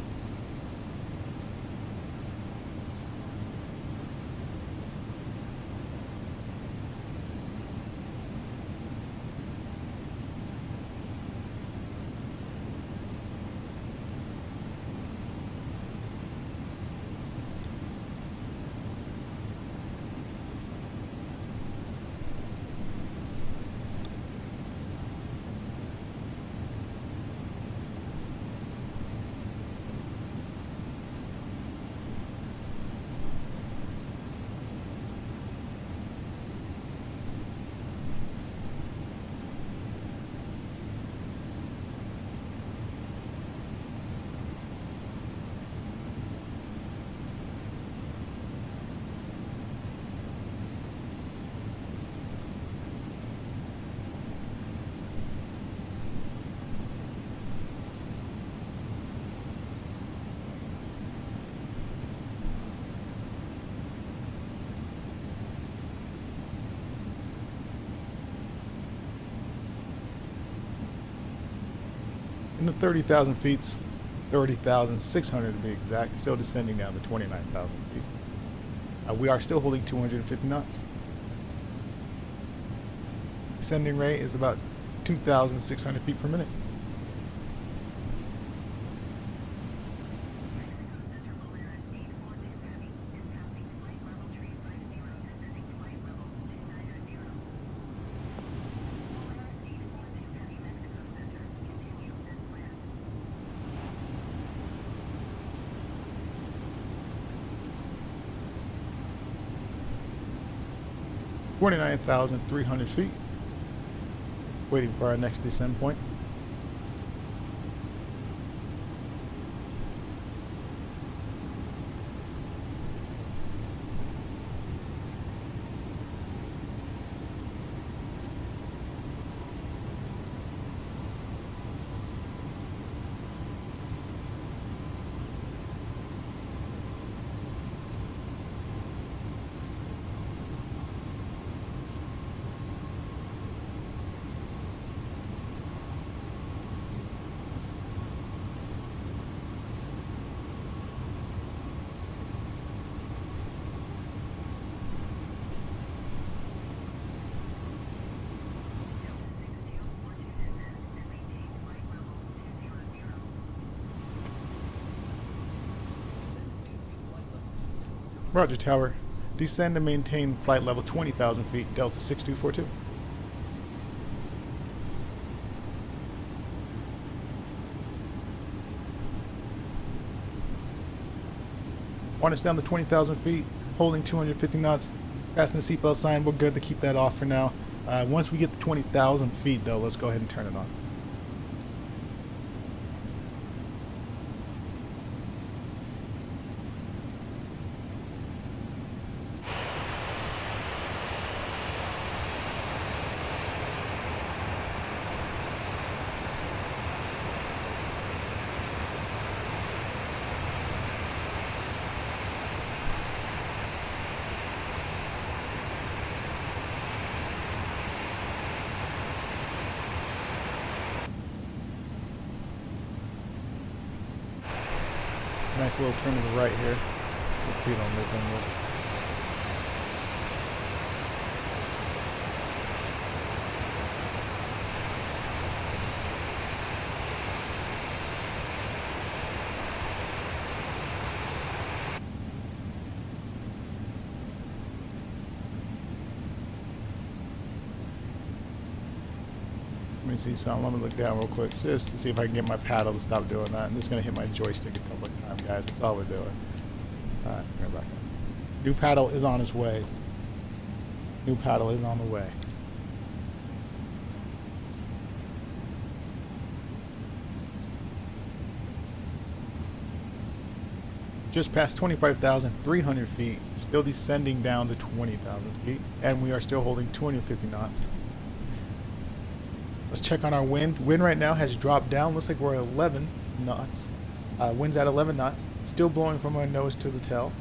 the 30,000 feet, 30,600 to be exact, still descending down to 29,000 feet. We are still holding 250 knots. Descending rate is about 2,600 feet per minute. $29,300 feet. Waiting for our next descent point. Roger, tower. Descend and maintain flight level 20,000 feet, Delta 6242. Want us down to 20,000 feet, holding 250 knots. Fasten the seatbelt sign. We're good to keep that off for now. Once we get to 20,000 feet, though, let's go ahead and turn it on. Nice little turn to the right here. Let's see it on this angle. Let me see something. Let me look down real quick just to see if I can get my paddle to stop doing that. I'm just going to hit my joystick a couple of times, guys. That's all we're doing. Alright, bring it back up. New paddle is on its way. New paddle is on the way. Just past 25,300 feet, still descending down to 20,000 feet, and we are still holding 250 knots. Let's check on our wind. Wind right now has dropped down. Looks like we're at 11 knots. Wind's at 11 knots. Still blowing from our nose to the tail.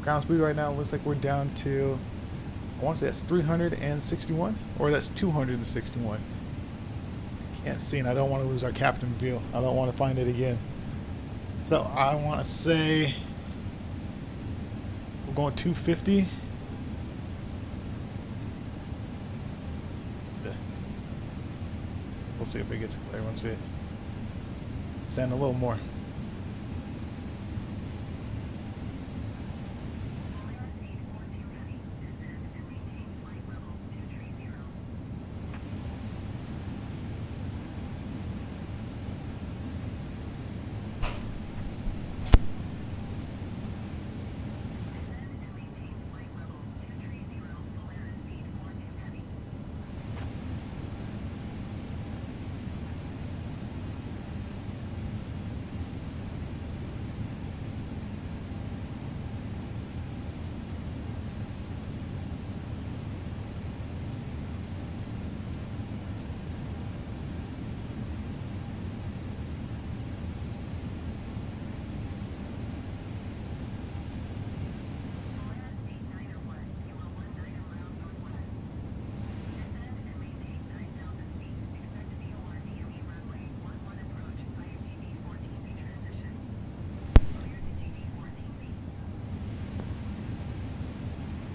Ground speed right now looks like we're down to, I want to say that's 361, or that's 261. Can't see, and I don't want to lose our captain view. I don't want to find it again. So I want to say we're going 250. We'll see if it gets clear once we send a little more.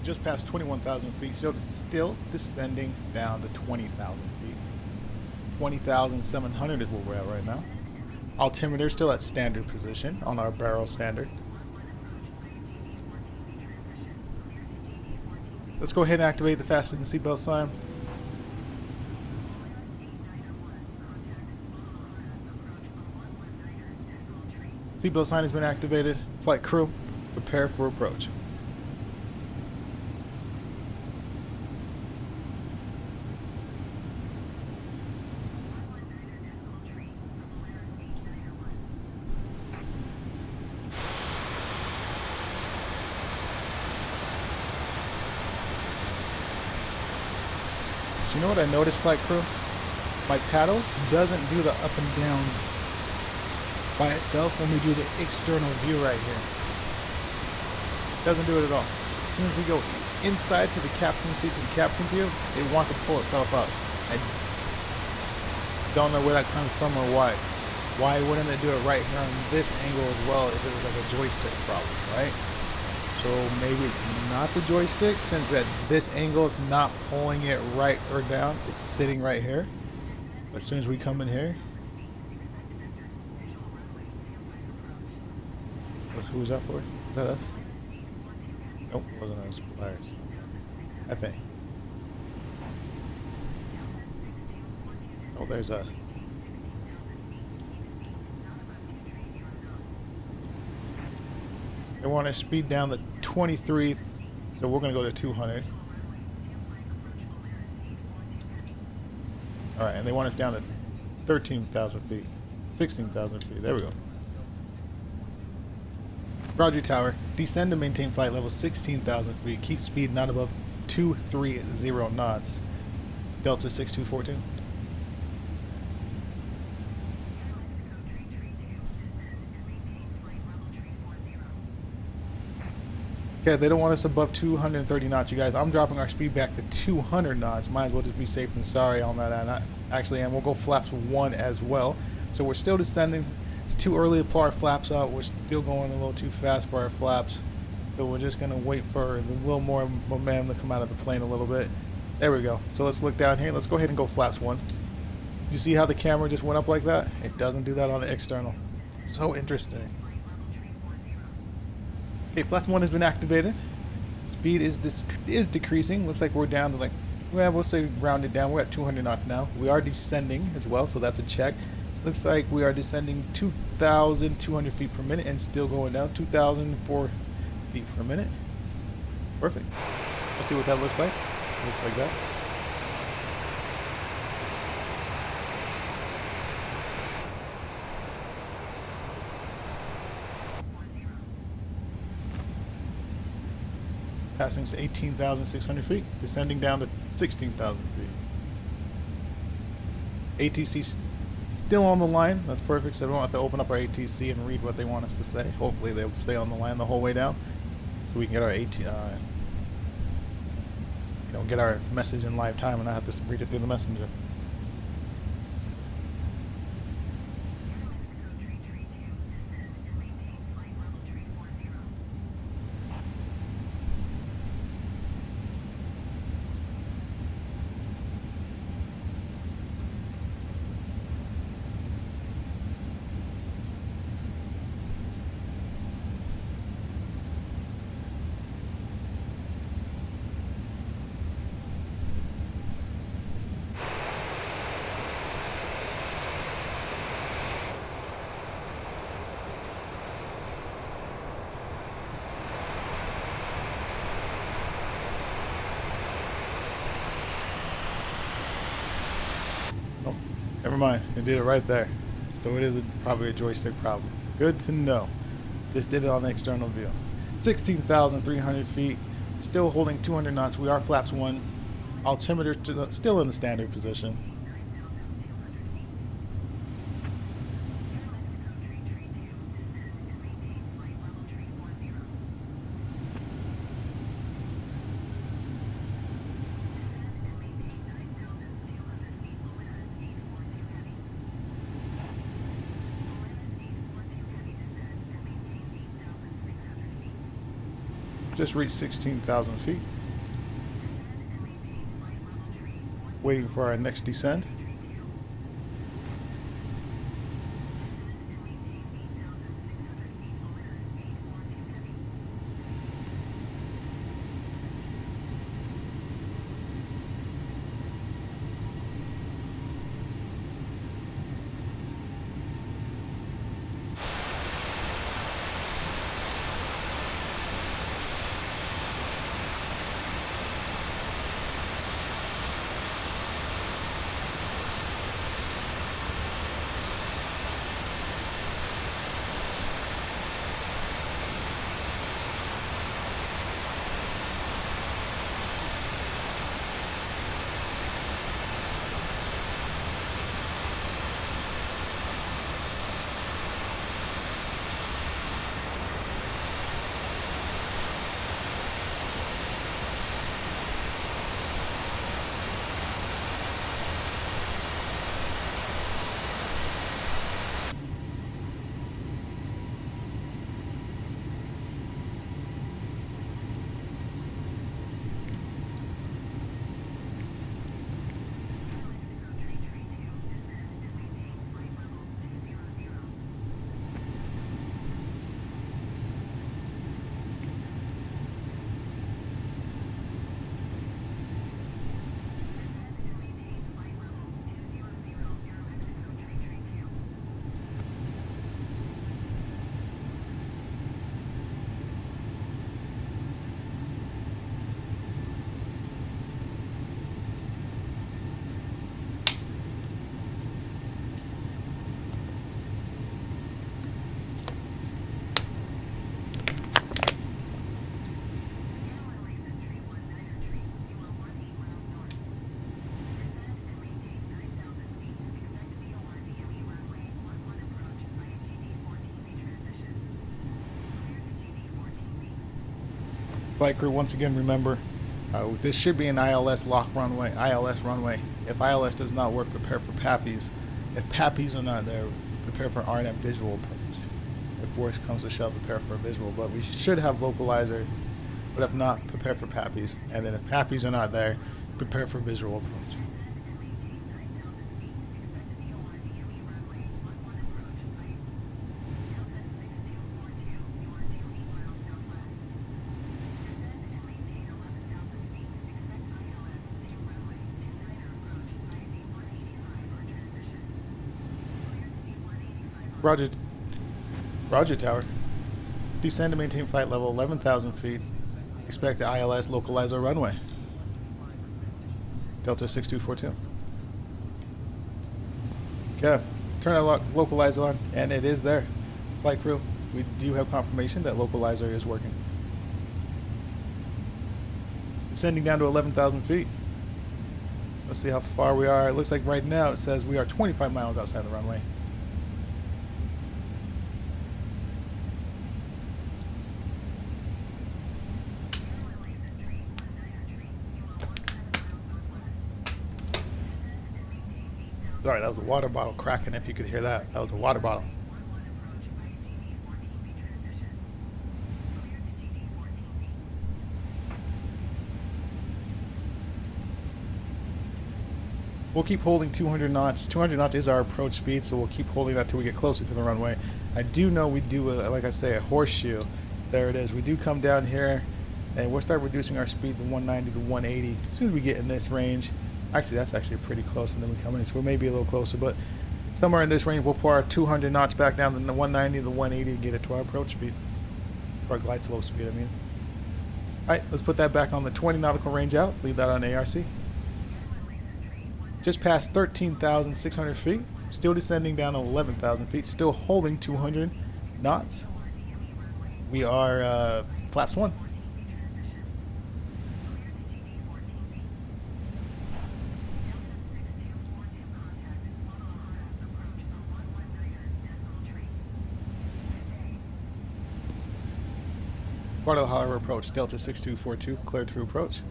just past 21,000 feet, still descending down to 20,000 feet. 20,700 is where we're at right now. Altimeter still at standard position on our barrel standard. Let's go ahead and activate the fasten seatbelt sign. Seatbelt sign has been activated. Flight crew, prepare for approach. So you know what I noticed, flight crew? My paddle doesn't do the up and down by itself when we do the external view right here. Doesn't do it at all. As soon as we go inside to the captain seat, to the captain view, it wants to pull itself up. I don't know where that comes from or why. Why wouldn't it do it right here on this angle as well if it was like a joystick problem, right? So maybe it's not the joystick, since that this angle is not pulling it right or down. It's sitting right here. But as soon as we come in here, who was that for? Is that us? Nope, wasn't us. Players. I think. Oh, there's us. They want to speed down to 23, so we're going to go to 200. Alright, and they want us down to 13,000 feet. 16,000 feet. There we go. Roger, tower. Descend to maintain flight level 16,000 feet. Keep speed not above 230 knots. Delta 6242. Okay, they don't want us above 230 knots, you guys. I'm dropping our speed back to 200 knots. Might as well just be safe than sorry on that end. Actually, and we'll go flaps 1 as well. So we're still descending. It's too early to pull our flaps out. We're still going a little too fast for our flaps. So we're just going to wait for a little more momentum to come out of the plane a little bit. There we go. So let's look down here. Let's go ahead and go flaps 1. You see how the camera just went up like that? It doesn't do that on the external. So interesting. Okay, flaps 1 has been activated. Speed is decreasing. Looks like we're down to like, well, we'll say rounded down. We're at 200 knots now. We are descending as well, so that's a check. Looks like we are descending 2,200 feet per minute and still going down 2,004 feet per minute. Perfect. Let's see what that looks like. Looks like that. Passing to 18,600 feet, descending down to 16,000 feet. ATC still on the line. That's perfect, so we don't have to open up our ATC and read what they want us to say. Hopefully they'll stay on the line the whole way down, so we can get our get our message in live time and not have to read it through the messenger. Never mind, it did it right there. So it is probably a joystick problem. Good to know. Just did it on the external view. 16,300 feet, still holding 200 knots. We are flaps 1. Altimeter still in the standard position. Just reached 16,000 feet. Waiting for our next descent. Flight crew, once again, remember, this should be an ILS lock runway, ILS runway. If ILS does not work, prepare for PAPIs. If PAPIs are not there, prepare for RNAV visual approach. If worse comes to shove, prepare for a visual. But we should have localizer, but if not, prepare for PAPIs. And then if PAPIs are not there, prepare for visual approach. Roger. Roger, tower. Descend to maintain flight level 11,000 feet. Expect the ILS localizer runway. Delta 6242. Okay. Turn that localizer on, and it is there. Flight crew, we do have confirmation that localizer is working. Descending down to 11,000 feet. Let's see how far we are. It looks like right now it says we are 25 miles outside the runway. Sorry, that was a water bottle cracking, if you could hear that. That was a water bottle. We'll keep holding 200 knots. 200 knots is our approach speed, so we'll keep holding that till we get closer to the runway. I do know we do, like I say, a horseshoe. There it is. We do come down here, and we'll start reducing our speed to 190 to 180 as soon as we get in this range. Actually, that's actually pretty close, and then we come in, so we may be a little closer, but somewhere in this range, we'll pour our 200 knots back down to the 190 to 180 and get it to our approach speed. Or our glide slope speed, I mean. Alright, let's put that back on the 20 nautical range out. Leave that on ARC. Just past 13,600 feet. Still descending down to 11,000 feet. Still holding 200 knots. We are flaps 1. Guadalajara approach, Delta 6242, cleared to approach.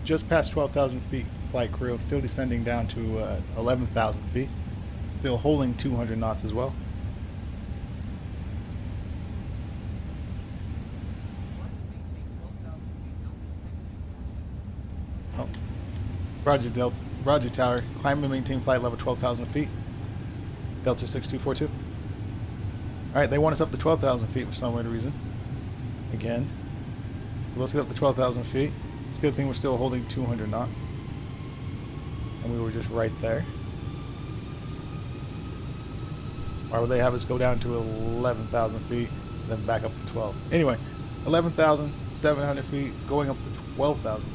just past 12,000 feet flight crew, still descending down to 11,000 feet, still holding 200 knots as well. Oh. Roger, Delta. Roger, Tower. Climb and maintain flight level 12,000 feet. Delta 6242. Alright, they want us up to 12,000 feet for some weird reason. Again. So let's get up to 12,000 feet. It's a good thing we're still holding 200 knots. And we were just right there. Why would they have us go down to 11,000 feet and then back up to 12? Anyway, 11,700 feet going up to 12,000 feet.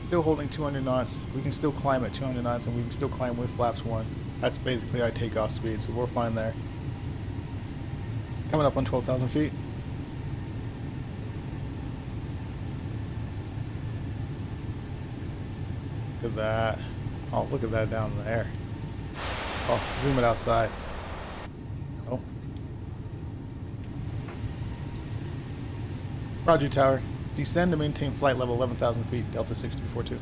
Still holding 200 knots. We can still climb at 200 knots and we can still climb with flaps 1. That's basically our takeoff speed, so we're fine there. Coming up on 12,000 feet. Look at that. Oh, look at that down there. Oh, zoom it outside. Oh. Roger, Tower. Descend to maintain flight level 11,000 feet, Delta 6242.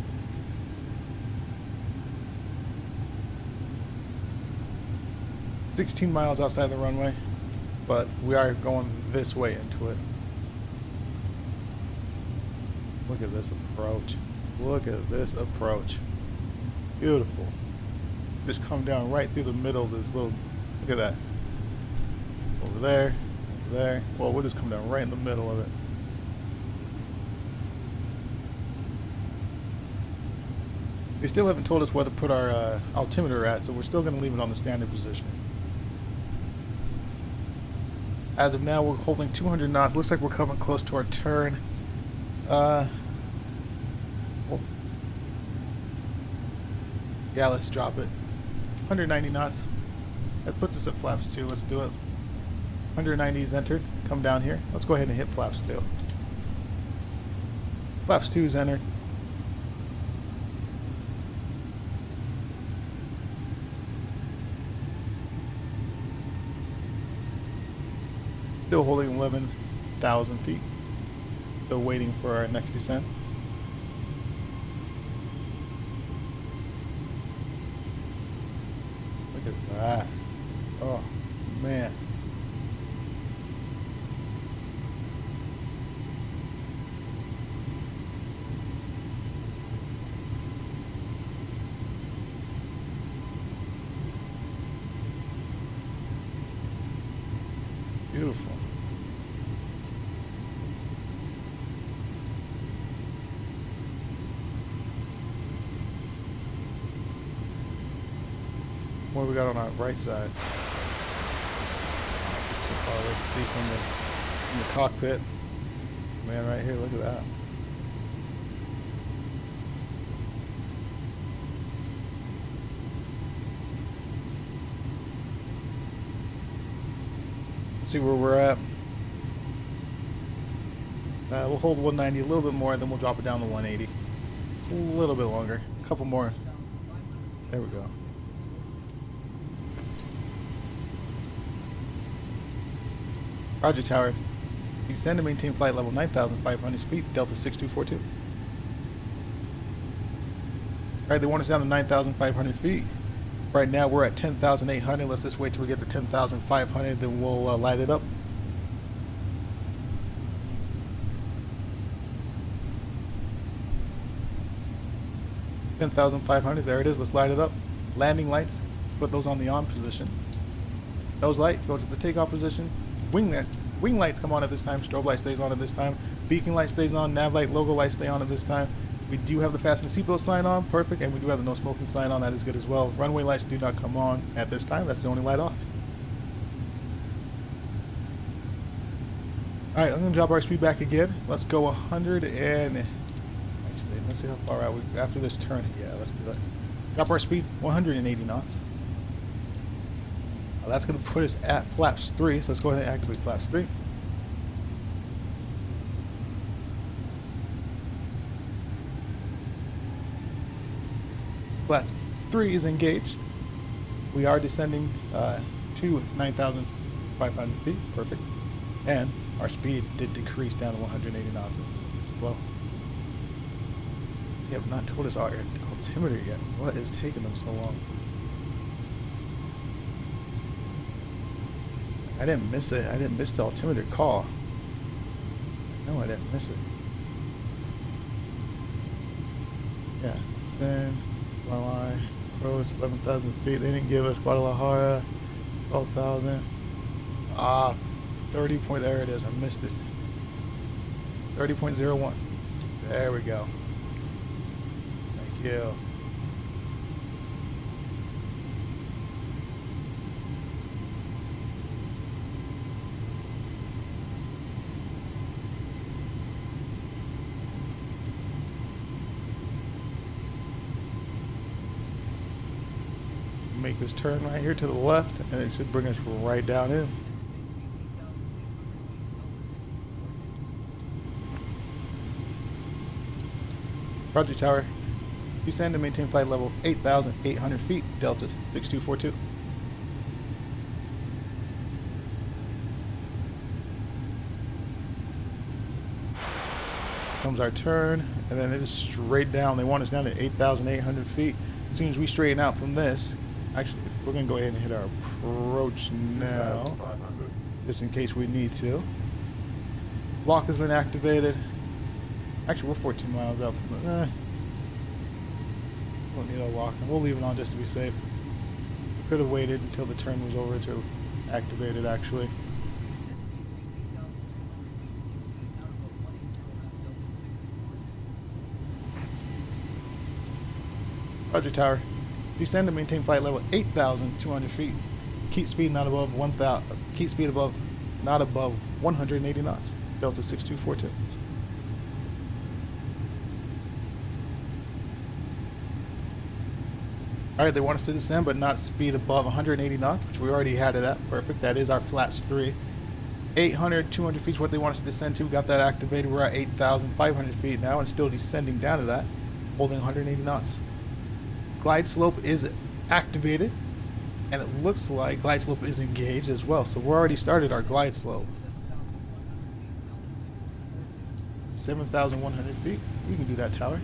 $16 miles outside the runway, but we are going this way into it. Look at this approach. Look at this approach. Beautiful. Just come down right through the middle of this little, look at that. Over there, over there. Well, we'll just come down right in the middle of it. They still haven't told us where to put our altimeter at, so we're still going to leave it on the standard position. As of now, we're holding 200 knots. Looks like we're coming close to our turn. Well, yeah, let's drop it. 190 knots. That puts us at flaps 2. Let's do it. 190 is entered. Come down here. Let's go ahead and hit flaps 2. Flaps 2 is entered. Still holding 11,000 feet. Still waiting for our next descent. Look at that. Oh, man. Beautiful. What do we got on our right side? Oh, this is too far away to see from the cockpit. Man, right here, look at that. See where we're at. We'll hold 190 a little bit more, then we'll drop it down to 180. It's a little bit longer. A couple more. There we go. Roger, Tower. Descend to maintain flight level 9,500 feet, Delta 6242. Alright, they want us down to 9,500 feet. Right now we're at 10,800. Let's just wait till we get to 10,500, then we'll light it up. $10,500. There it is. Let's light it up. Landing lights. Put those on the on position. Those lights go to the takeoff position. Wing lights come on at this time. Strobe light stays on at this time. Beacon light stays on. Nav light, logo light stay on at this time. We do have the fasten seatbelt sign on, perfect, and we do have the no smoking sign on, that is good as well. Runway lights do not come on at this time, that's the only light off. Alright, I'm going to drop our speed back again. Let's go 100 and... Actually, let's see how far out we... After this turn, yeah, let's do that. Drop our speed 180 knots. Now that's going to put us at flaps 3, so let's go ahead and activate flaps 3. Flaps 3 is engaged. We are descending to 9,500 feet. Perfect. And our speed did decrease down to 180 knots as well. They have not told us our altimeter yet. What is taking them so long? I didn't miss it. I didn't miss the altimeter call. No, I didn't miss it. Yeah, send, Guadalajara, approach 11,000 feet. They didn't give us Guadalajara, 12,000. 30 point, there it is. I missed it. 30.01. There we go. Thank you. Make this turn right here to the left, and it should bring us right down in. Project Tower, descend and maintain flight level 8,800 feet, Delta 6242. Comes our turn, and then it is straight down. They want us down to 8,800 feet. As soon as we straighten out from this, actually, we're going to go ahead and hit our approach now, just in case we need to. Lock has been activated. Actually, we're 14 miles out from the... Won't need a lock. We'll leave it on just to be safe. We could have waited until the turn was over to activate it, actually. Project Tower, descend and maintain flight level 8,200 feet. Keep speed not above 1,000. Keep speed above, not above 180 knots. Delta 6242. Alright, they want us to descend, but not speed above 180 knots, which we already had it at. Perfect. That is our flaps 3. 800, 200 feet is what they want us to descend to. Got that activated. We're at 8,500 feet now and still descending down to that, holding 180 knots. Glide slope is activated, and it looks like glide slope is engaged as well. So we're already started our glide slope. 7,100 feet. We can do that, Tower.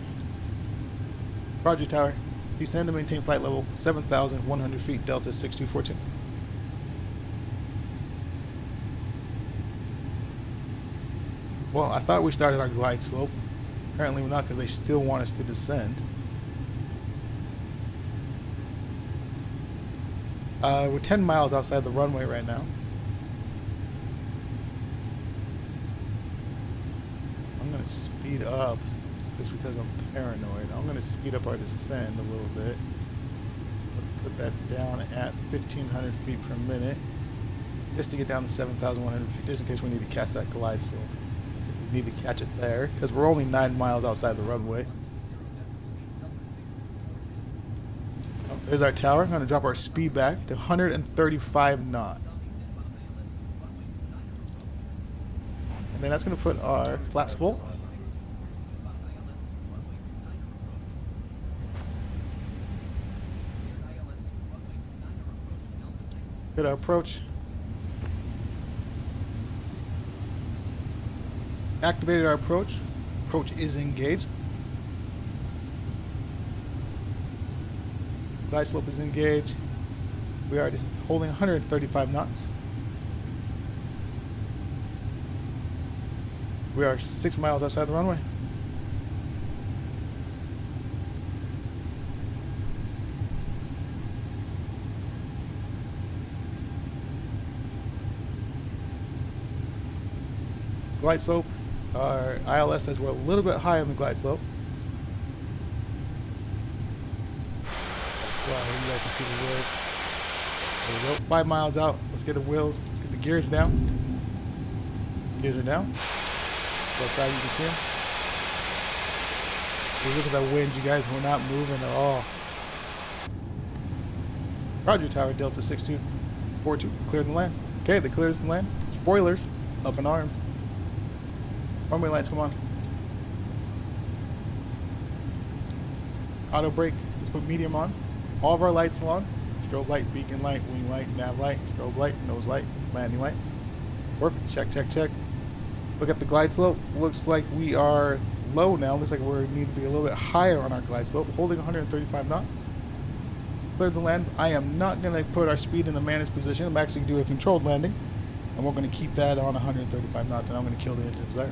Project Tower, descend and maintain flight level 7,100 feet, Delta 6242. Well, I thought we started our glide slope. Apparently we're not, because they still want us to descend. We're 10 miles outside the runway right now. I'm going to speed up just because I'm paranoid. I'm going to speed up our descent a little bit. Let's put that down at 1,500 feet per minute, just to get down to 7,100 feet, just in case we need to catch that glide slope. We need to catch it there, because we're only 9 miles outside the runway. Oh, there's our tower. I'm going to drop our speed back to 135 knots. And then that's going to put our flaps full. Hit our approach. Activated our approach. Approach is engaged. Glide slope is engaged. We are just holding 135 knots. We are 6 miles outside the runway. Glide slope, our ILS says we're a little bit high on the glide slope. Wow, here you guys can see the wheels. There we go, 5 miles out. Let's get the wheels, let's get the gears down. Gears are down. Left side you can see them. Look at that wind, you guys, we're not moving at all. Roger, Tower, Delta 6242, cleared the land. Okay, they cleared the land. Spoilers, up in arms. Runway lights, come on. Auto brake, let's put medium on. All of our lights on. Strobe light, beacon light, wing light, nav light, strobe light, nose light, landing lights. Perfect, check, check, check. Look at the glide slope. Looks like we are low now. Looks like we need to be a little bit higher on our glide slope. Holding 135 knots. Clear the land. I am not going to put our speed in the managed position. I'm actually going to do a controlled landing. And we're going to keep that on 135 knots. And I'm going to kill the engines there.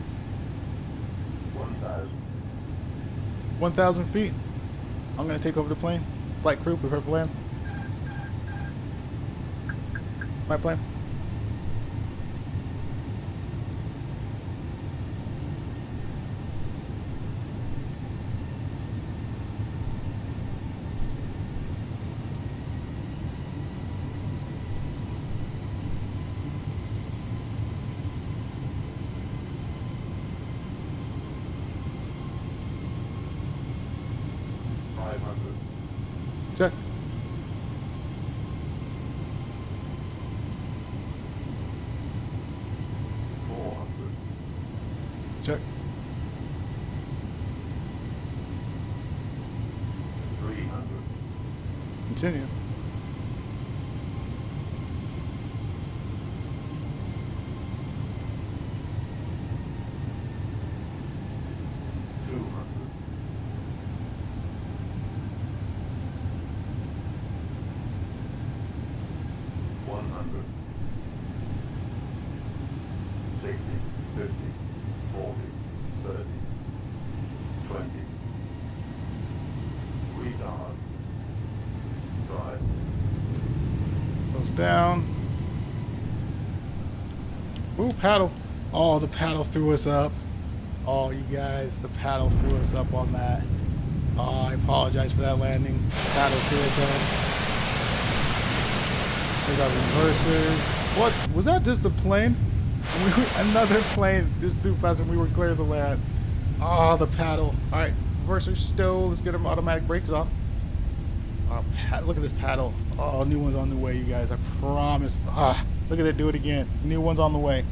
1,000. 1,000 feet. I'm going to take over the plane. Flight crew, prepare for land. My plane. Check. Check. 300. Continue. 200. 100. 60, 50, 40, 30, 20. Retard. Drive. Goes down. Ooh, paddle. Oh, the paddle threw us up. Oh, you guys, the paddle threw us up on that. Oh, I apologize for that landing. The paddle threw us up. We got reversers. What? Was that just a plane? Another plane just threw past and we were clear of the land. Oh, the paddle. Alright, reversers stow. Let's get them automatic brakes off. Look at this paddle. Oh, new one's on the way, you guys. I promise. Ah, look at it. Do it again. New one's on the way.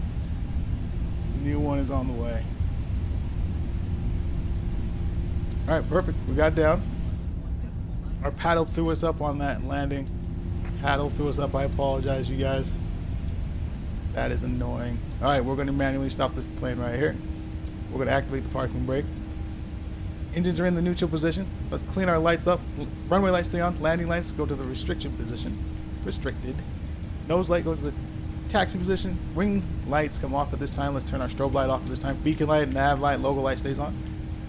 New one is on the way. Alright, perfect. We got down. Our paddle threw us up on that landing. Paddle threw us up. I apologize, you guys. That is annoying. Alright, we're going to manually stop this plane right here. We're going to activate the parking brake. Engines are in the neutral position. Let's clean our lights up. Runway lights stay on. Landing lights go to the restriction position. Restricted. Nose light goes to the taxi position. Wing lights come off at this time. Let's turn our strobe light off at this time. Beacon light, nav light, logo light stays on.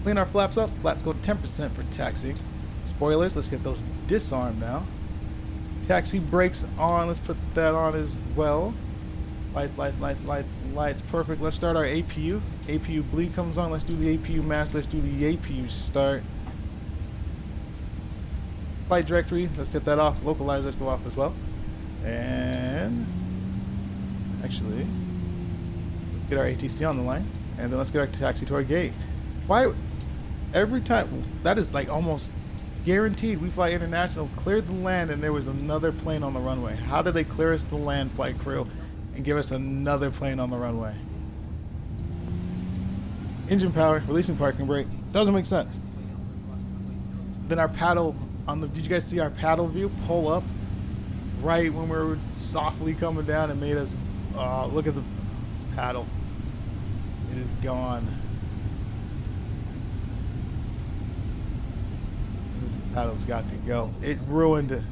Clean our flaps up. Flaps go to 10% for taxi. Spoilers, let's get those disarmed now. Taxi brakes on. Let's put that on as well. Lights, lights, lights, lights, lights. Perfect. Let's start our APU. APU bleed comes on. Let's do the APU master. Let's do the APU start. Flight directory. Let's tip that off. Localizers go off as well. And actually, let's get our ATC on the line. And then let's get our taxi to our gate. Why? Every time, that is like almost guaranteed. We fly international, cleared the land, and there was another plane on the runway. How did they clear us the land, flight crew, and give us another plane on the runway? Engine power, releasing parking brake. Doesn't make sense. Then our paddle on the. Did you guys see our paddle view pull up right when we were softly coming down and made us? Look at this paddle. It is gone. This paddle's got to go. It ruined a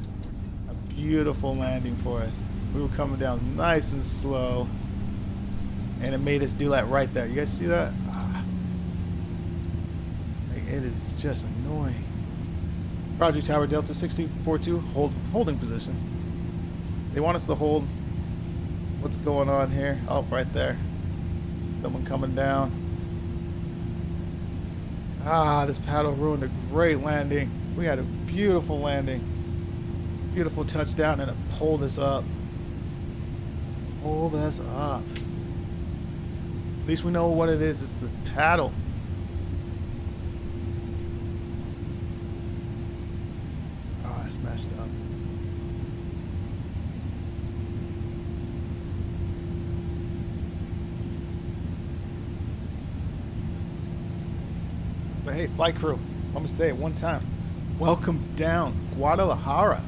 beautiful landing for us. We were coming down nice and slow, and it made us do that right there. You guys see that? It is just annoying. Project Tower Delta 642 holding position. They want us to hold. What's going on here? Oh, right there. Someone coming down. This paddle ruined a great landing. We had a beautiful landing. Beautiful touchdown, and it pulled us up. Pulled us up. At least we know what it is. It's the paddle. It's messed up. But hey, flight crew, let me say it one time. Welcome down, Guadalajara.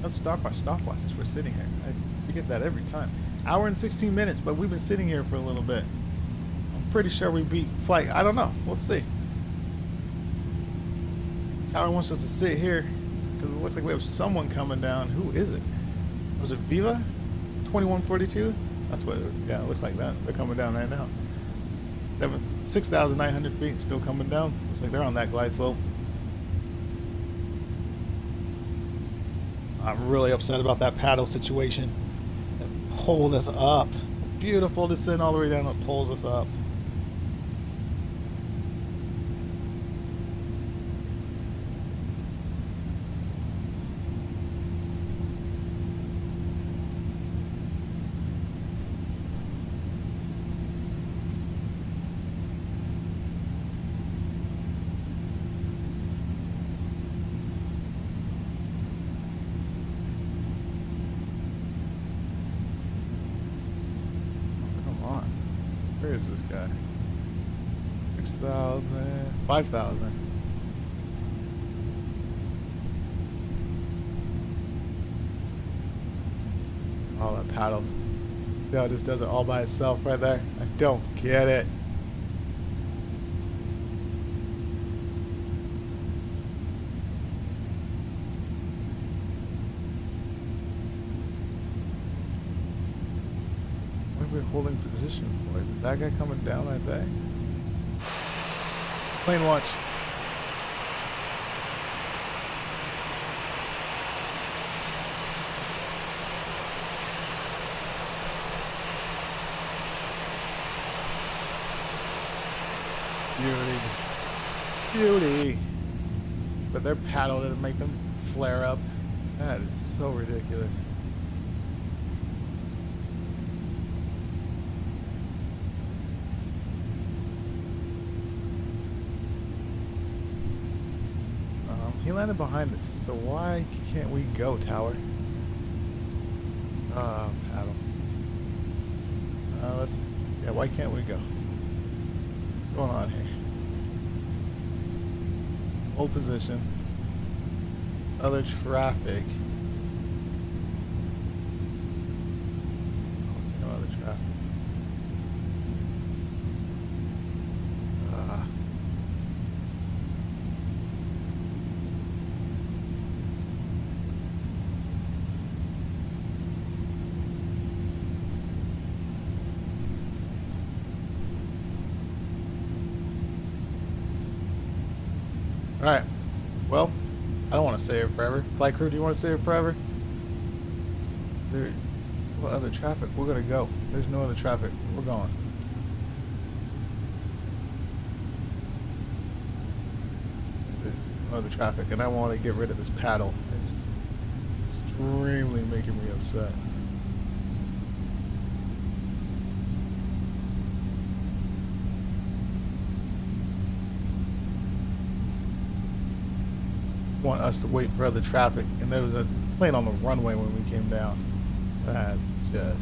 Let's start our stopwatches. We're sitting here. I forget that every time. Hour and 16 minutes, but we've been sitting here for a little bit. pretty sure we beat flight. I don't know. We'll see. Tower wants us to sit here because it looks like we have someone coming down. Who is it? Was it Viva? 2142? That's what yeah, it looks like that. They're coming down right now. 6,900 feet, still coming down. Looks like they're on that glide slope. I'm really upset about that paddle situation. It pulled us up. Beautiful descent all the way down. It pulls us up. Where is this guy? 6,000, 5,000. Oh, that paddles. See how it just does it all by itself right there? I don't get it. What are we holding position for? Is it that guy coming down right there? Plane watch. Beauty. Beauty. But their paddle didn't make them flare up. That is so ridiculous. He landed behind us, so why can't we go, tower? Paddle. Yeah, why can't we go? What's going on here? Hold position. Other traffic. I don't see no other traffic. Alright, well, I don't want to stay here forever. Flight crew, do you want to stay here forever? What other traffic? We're going to go. There's no other traffic. We're going. No other traffic, and I want to get rid of this paddle. It's extremely making me upset. Want us to wait for other traffic, and there was a plane on the runway when we came down. That's just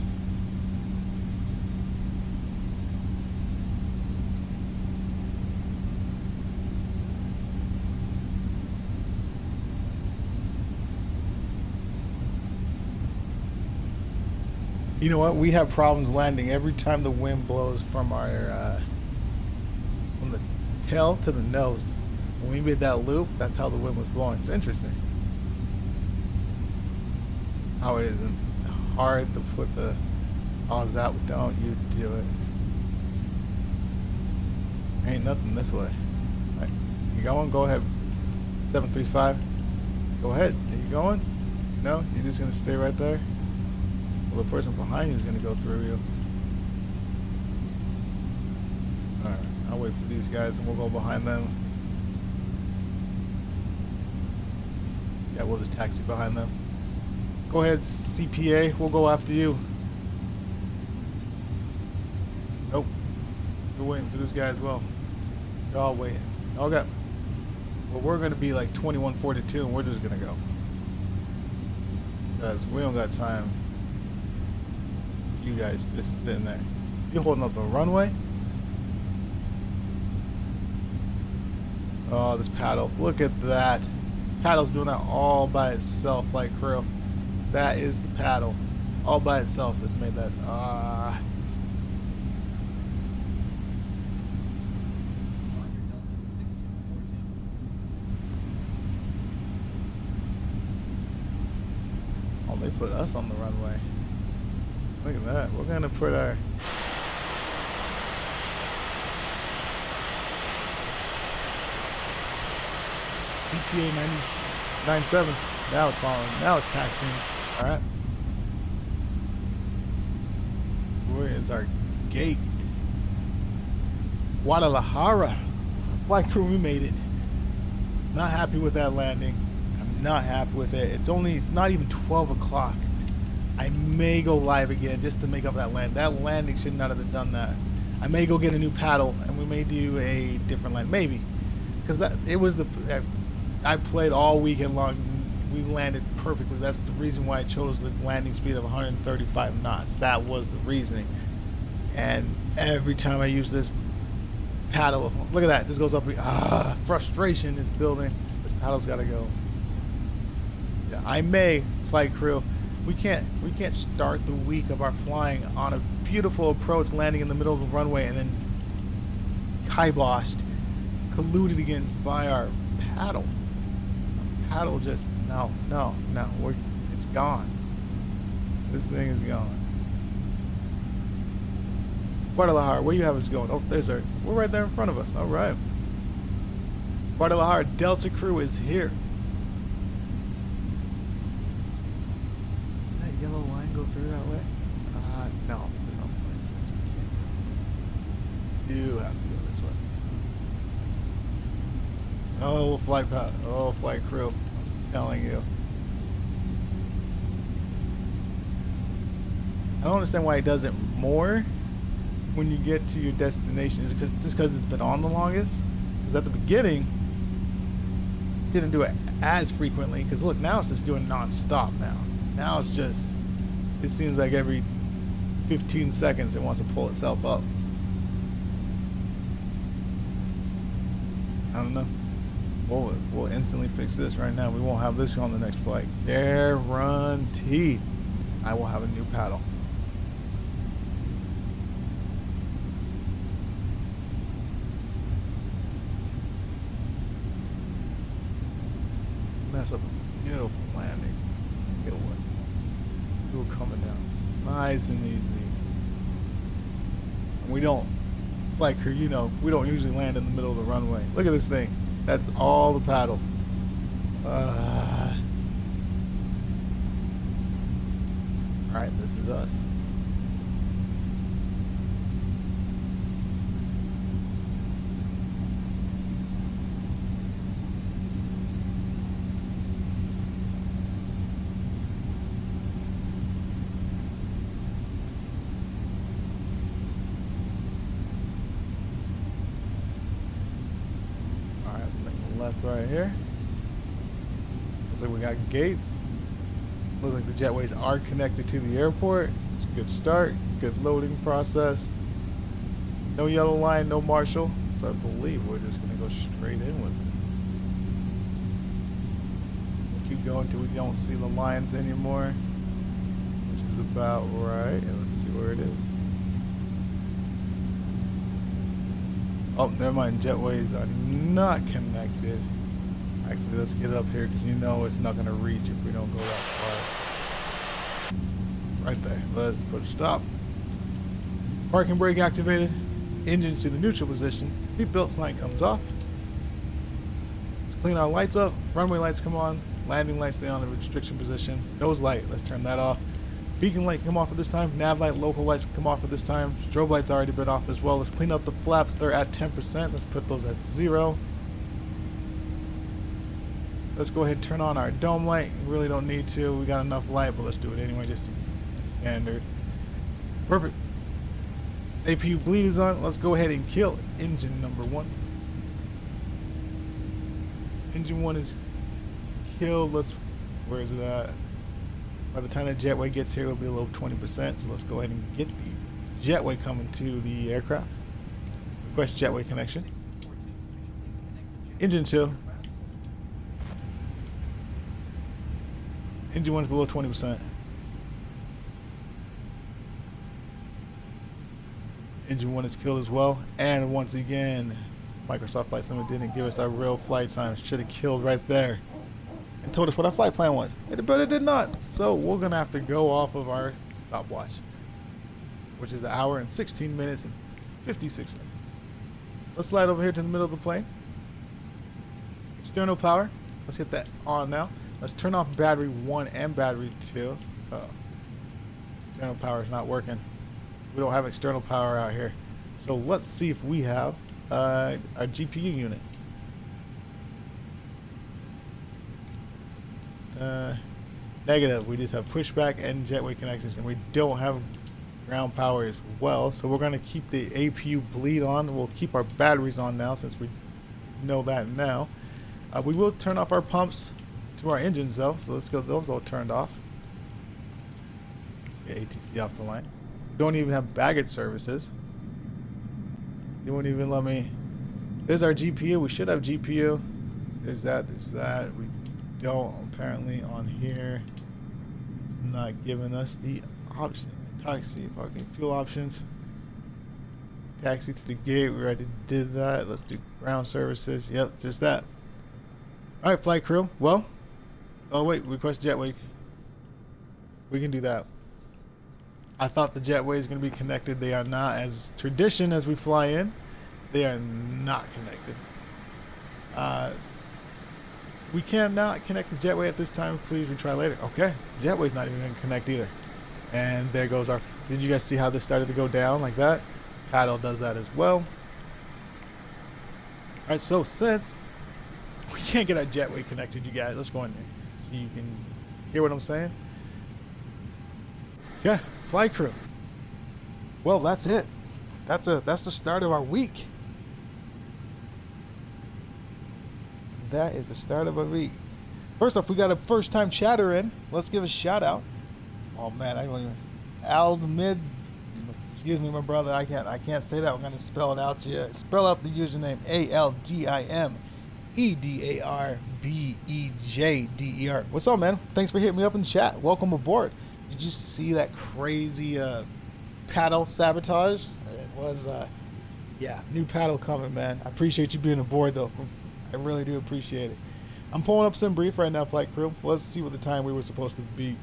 you know what? We have problems landing every time the wind blows from our from the tail to the nose. When we made that loop, that's how the wind was blowing. It's interesting how it isn't hard to put the odds out. Don't you do it. Ain't nothing this way. Right. You going? Go ahead. 735. Go ahead. Are you going? No? You're just going to stay right there? Well, the person behind you is going to go through you. Alright. I'll wait for these guys and we'll go behind them. Yeah, we'll just taxi behind them. Go ahead, CPA. We'll go after you. Nope. We're waiting for this guy as well. They're all waiting. Okay. Well, we're going to be like 2142 and we're just going to go. Because we don't got time. You guys just sitting there. You're holding up the runway? Oh, this paddle. Look at that. Paddle's doing that all by itself, like crew. That is the paddle. All by itself just made that. they put us on the runway. Look at that. We're gonna put our TPA 997. Now it's following. Now it's taxiing. All right. Where is our gate? Guadalajara. Flight crew, we made it. Not happy with that landing. I'm not happy with it. It's not even 12 o'clock. I may go live again just to make up that land. That landing should not have done that. I may go get a new paddle and we may do a different land. Maybe. Because I played all weekend long. We landed perfectly. That's the reason why I chose the landing speed of 135 knots. That was the reasoning. And every time I use this paddle, look at that. This goes up. Frustration is building. This paddle's got to go. Yeah, I may, flight crew. We can't start the week of our flying on a beautiful approach, landing in the middle of the runway, and then kiboshed, colluded against by our paddle. Paddle just no. It's gone. This thing is gone. Guadalajara, where you have us going? Oh, we're right there in front of us. All right. Guadalajara Delta crew is here. Does that yellow line go through that way? No. We do have to go this way. Oh, flight crew. I'm telling you. I don't understand why it does it more when you get to your destination. Is it just because it's been on the longest? Because at the beginning, it didn't do it as frequently. Because look, now it's just doing non-stop now. Now it seems like every 15 seconds it wants to pull itself up. I don't know. We'll instantly fix this right now. We won't have this on the next flight. Guaranteed. I will have a new paddle. Mess up a beautiful landing. Get away. We're coming down. Nice and easy. And we don't, flight crew, we don't usually land in the middle of the runway. Look at this thing. That's all the paddle. Alright, this is us. Left right here. Looks like we got gates. Looks like the jetways are connected to the airport. It's a good start, good loading process. No yellow line, no marshal. So I believe we're just gonna go straight in with it. We'll keep going until we don't see the lines anymore, which is about right. And let's see where it is. Oh, never mind. Jetways are not connected. Actually, let's get up here because it's not going to reach if we don't go that far. Right there. Let's put a stop. Parking brake activated. Engines to the neutral position. Seatbelt sign comes off. Let's clean our lights up. Runway lights come on. Landing lights stay on the restriction position. Nose light. Let's turn that off. Beacon light come off at this time. Nav light, local lights come off at this time. Strobe lights already been off as well. Let's clean up the flaps. They're at 10%. Let's put those at 0. Let's go ahead and turn on our dome light. We really don't need to. We got enough light, but let's do it anyway, just standard. Perfect. APU bleed is on. Let's go ahead and kill engine number 1. Engine 1 is killed. Where is it at? By the time the jetway gets here, it'll be a little 20%. So let's go ahead and get the jetway coming to the aircraft. Request jetway connection. Engine 2. Engine 1 is below 20%. Engine 1 is killed as well. And once again, Microsoft Flight Simulator didn't give us our real flight time. Should have killed right there. and told us what our flight plan was. But it did not. So we're going to have to go off of our stopwatch, which is an hour and 16 minutes and 56 seconds. Let's slide over here to the middle of the plane. External power. Let's get that on now. Let's turn off battery 1 and battery 2. Oh, external power is not working. We don't have external power out here. So let's see if we have our GPU unit. Negative. We just have pushback and jetway connections, and we don't have ground power as well. So we're going to keep the APU bleed on. We'll keep our batteries on now since we know that now. We will turn off our pumps to our engines though. So let's get those all turned off. Get ATC off the line. Don't even have baggage services. They won't even let me. There's our GPU. We should have GPU. There's that. There's that. We don't apparently on here. It's not giving us the option. Taxi, fucking fuel options. Taxi to the gate. We already did that. Let's do ground services. Yep, just that. All right, flight crew. Well, oh wait, request jetway. We can do that. I thought the jetway is going to be connected. They are not. As tradition, as we fly in, they are not connected. We cannot connect the jetway at this time. Please retry later. Okay, jetway's not even going to connect either. And there goes our. Did you guys see how this started to go down like that? Paddle does that as well. All right, so since we can't get our jetway connected, you guys, let's go in there so you can hear what I'm saying. Yeah, flight crew. Well, that's it. That's the start of our week. That is the start of our week. First off, we got a first-time chatter in. Let's give a shout out. Oh man, I don't even. Aldmid. Excuse me, my brother. I can't say that. I'm gonna spell it out to you. Spell out the username ALDIMEDARBEJDER. What's up, man? Thanks for hitting me up in chat. Welcome aboard. Did you see that crazy paddle sabotage? It was yeah, new paddle coming, man. I appreciate you being aboard though. I really do appreciate it. I'm pulling up SimBrief right now, flight crew. Let's see what the time we were supposed to be.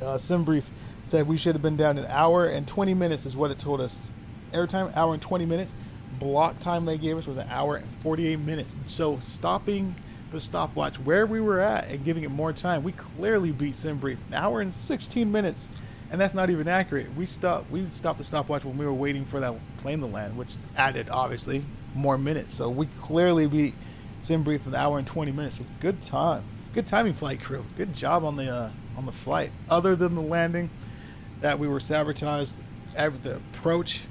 SimBrief said we should have been down an hour and 20 minutes is what it told us. Airtime, hour and 20 minutes. Block time they gave us was an hour and 48 minutes. So stopping the stopwatch where we were at and giving it more time, we clearly beat SimBrief. An hour and 16 minutes. And that's not even accurate. We stopped the stopwatch when we were waiting for that plane to land, which added, obviously, more minutes. So we clearly beat SimBrief an hour and 20 minutes. So good time. Good timing, flight crew. Good job on the flight. Other than the landing that we were sabotaged, the approach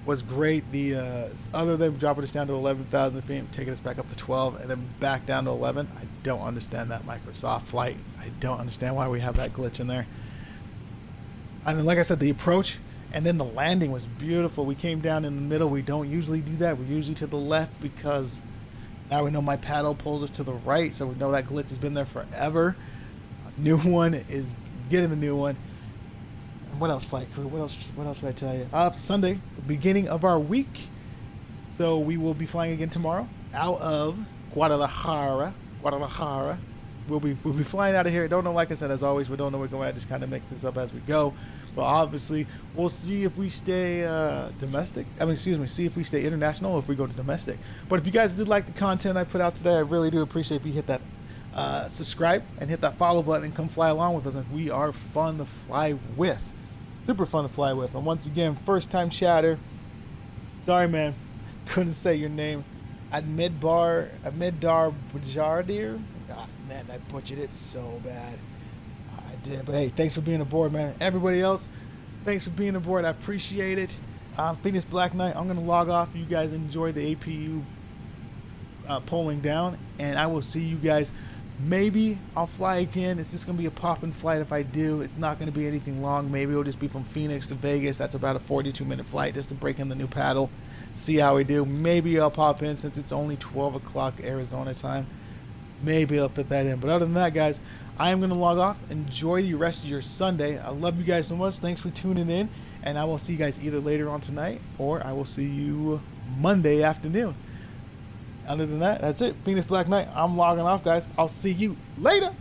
was great. The other than dropping us down to 11,000 feet, taking us back up to 12, and then back down to 11. I don't understand that Microsoft flight. I don't understand why we have that glitch in there. And then, like I said, the approach and then the landing was beautiful. We came down in the middle. We don't usually do that. We're usually to the left because now we know my paddle pulls us to the right, so we know that glitch has been there forever. New one is getting the new one. What else, flight crew? What else should I tell you? Sunday, the beginning of our week. So we will be flying again tomorrow out of Guadalajara. We'll be flying out of here. Don't know, like I said, as always, we don't know where we're going. I just kind of make this up as we go. But obviously, we'll see if we stay domestic. See if we stay international or if we go to domestic. But if you guys did like the content I put out today, I really do appreciate if you hit that subscribe and hit that follow button and come fly along with us. And we are fun to fly with. Super fun to fly with. And once again, first time chatter. Sorry, man. Couldn't say your name. Admidar Bajardir. Ah, man, I butchered it so bad. I did. But hey, thanks for being aboard, man. Everybody else, thanks for being aboard. I appreciate it. Phoenix Black Knight, I'm going to log off. You guys enjoy the APU polling down. And I will see you guys. Maybe I'll fly again. It's just going to be a pop-in flight if I do. It's not going to be anything long. Maybe it'll just be from Phoenix to Vegas. That's about a 42-minute flight just to break in the new paddle. See how we do. Maybe I'll pop in since it's only 12 o'clock Arizona time. Maybe I'll fit that in. But other than that, guys, I am going to log off. Enjoy the rest of your Sunday. I love you guys so much. Thanks for tuning in. And I will see you guys either later on tonight or I will see you Monday afternoon. Other than that, that's it. Phoenix Black Knight. I'm logging off, guys. I'll see you later.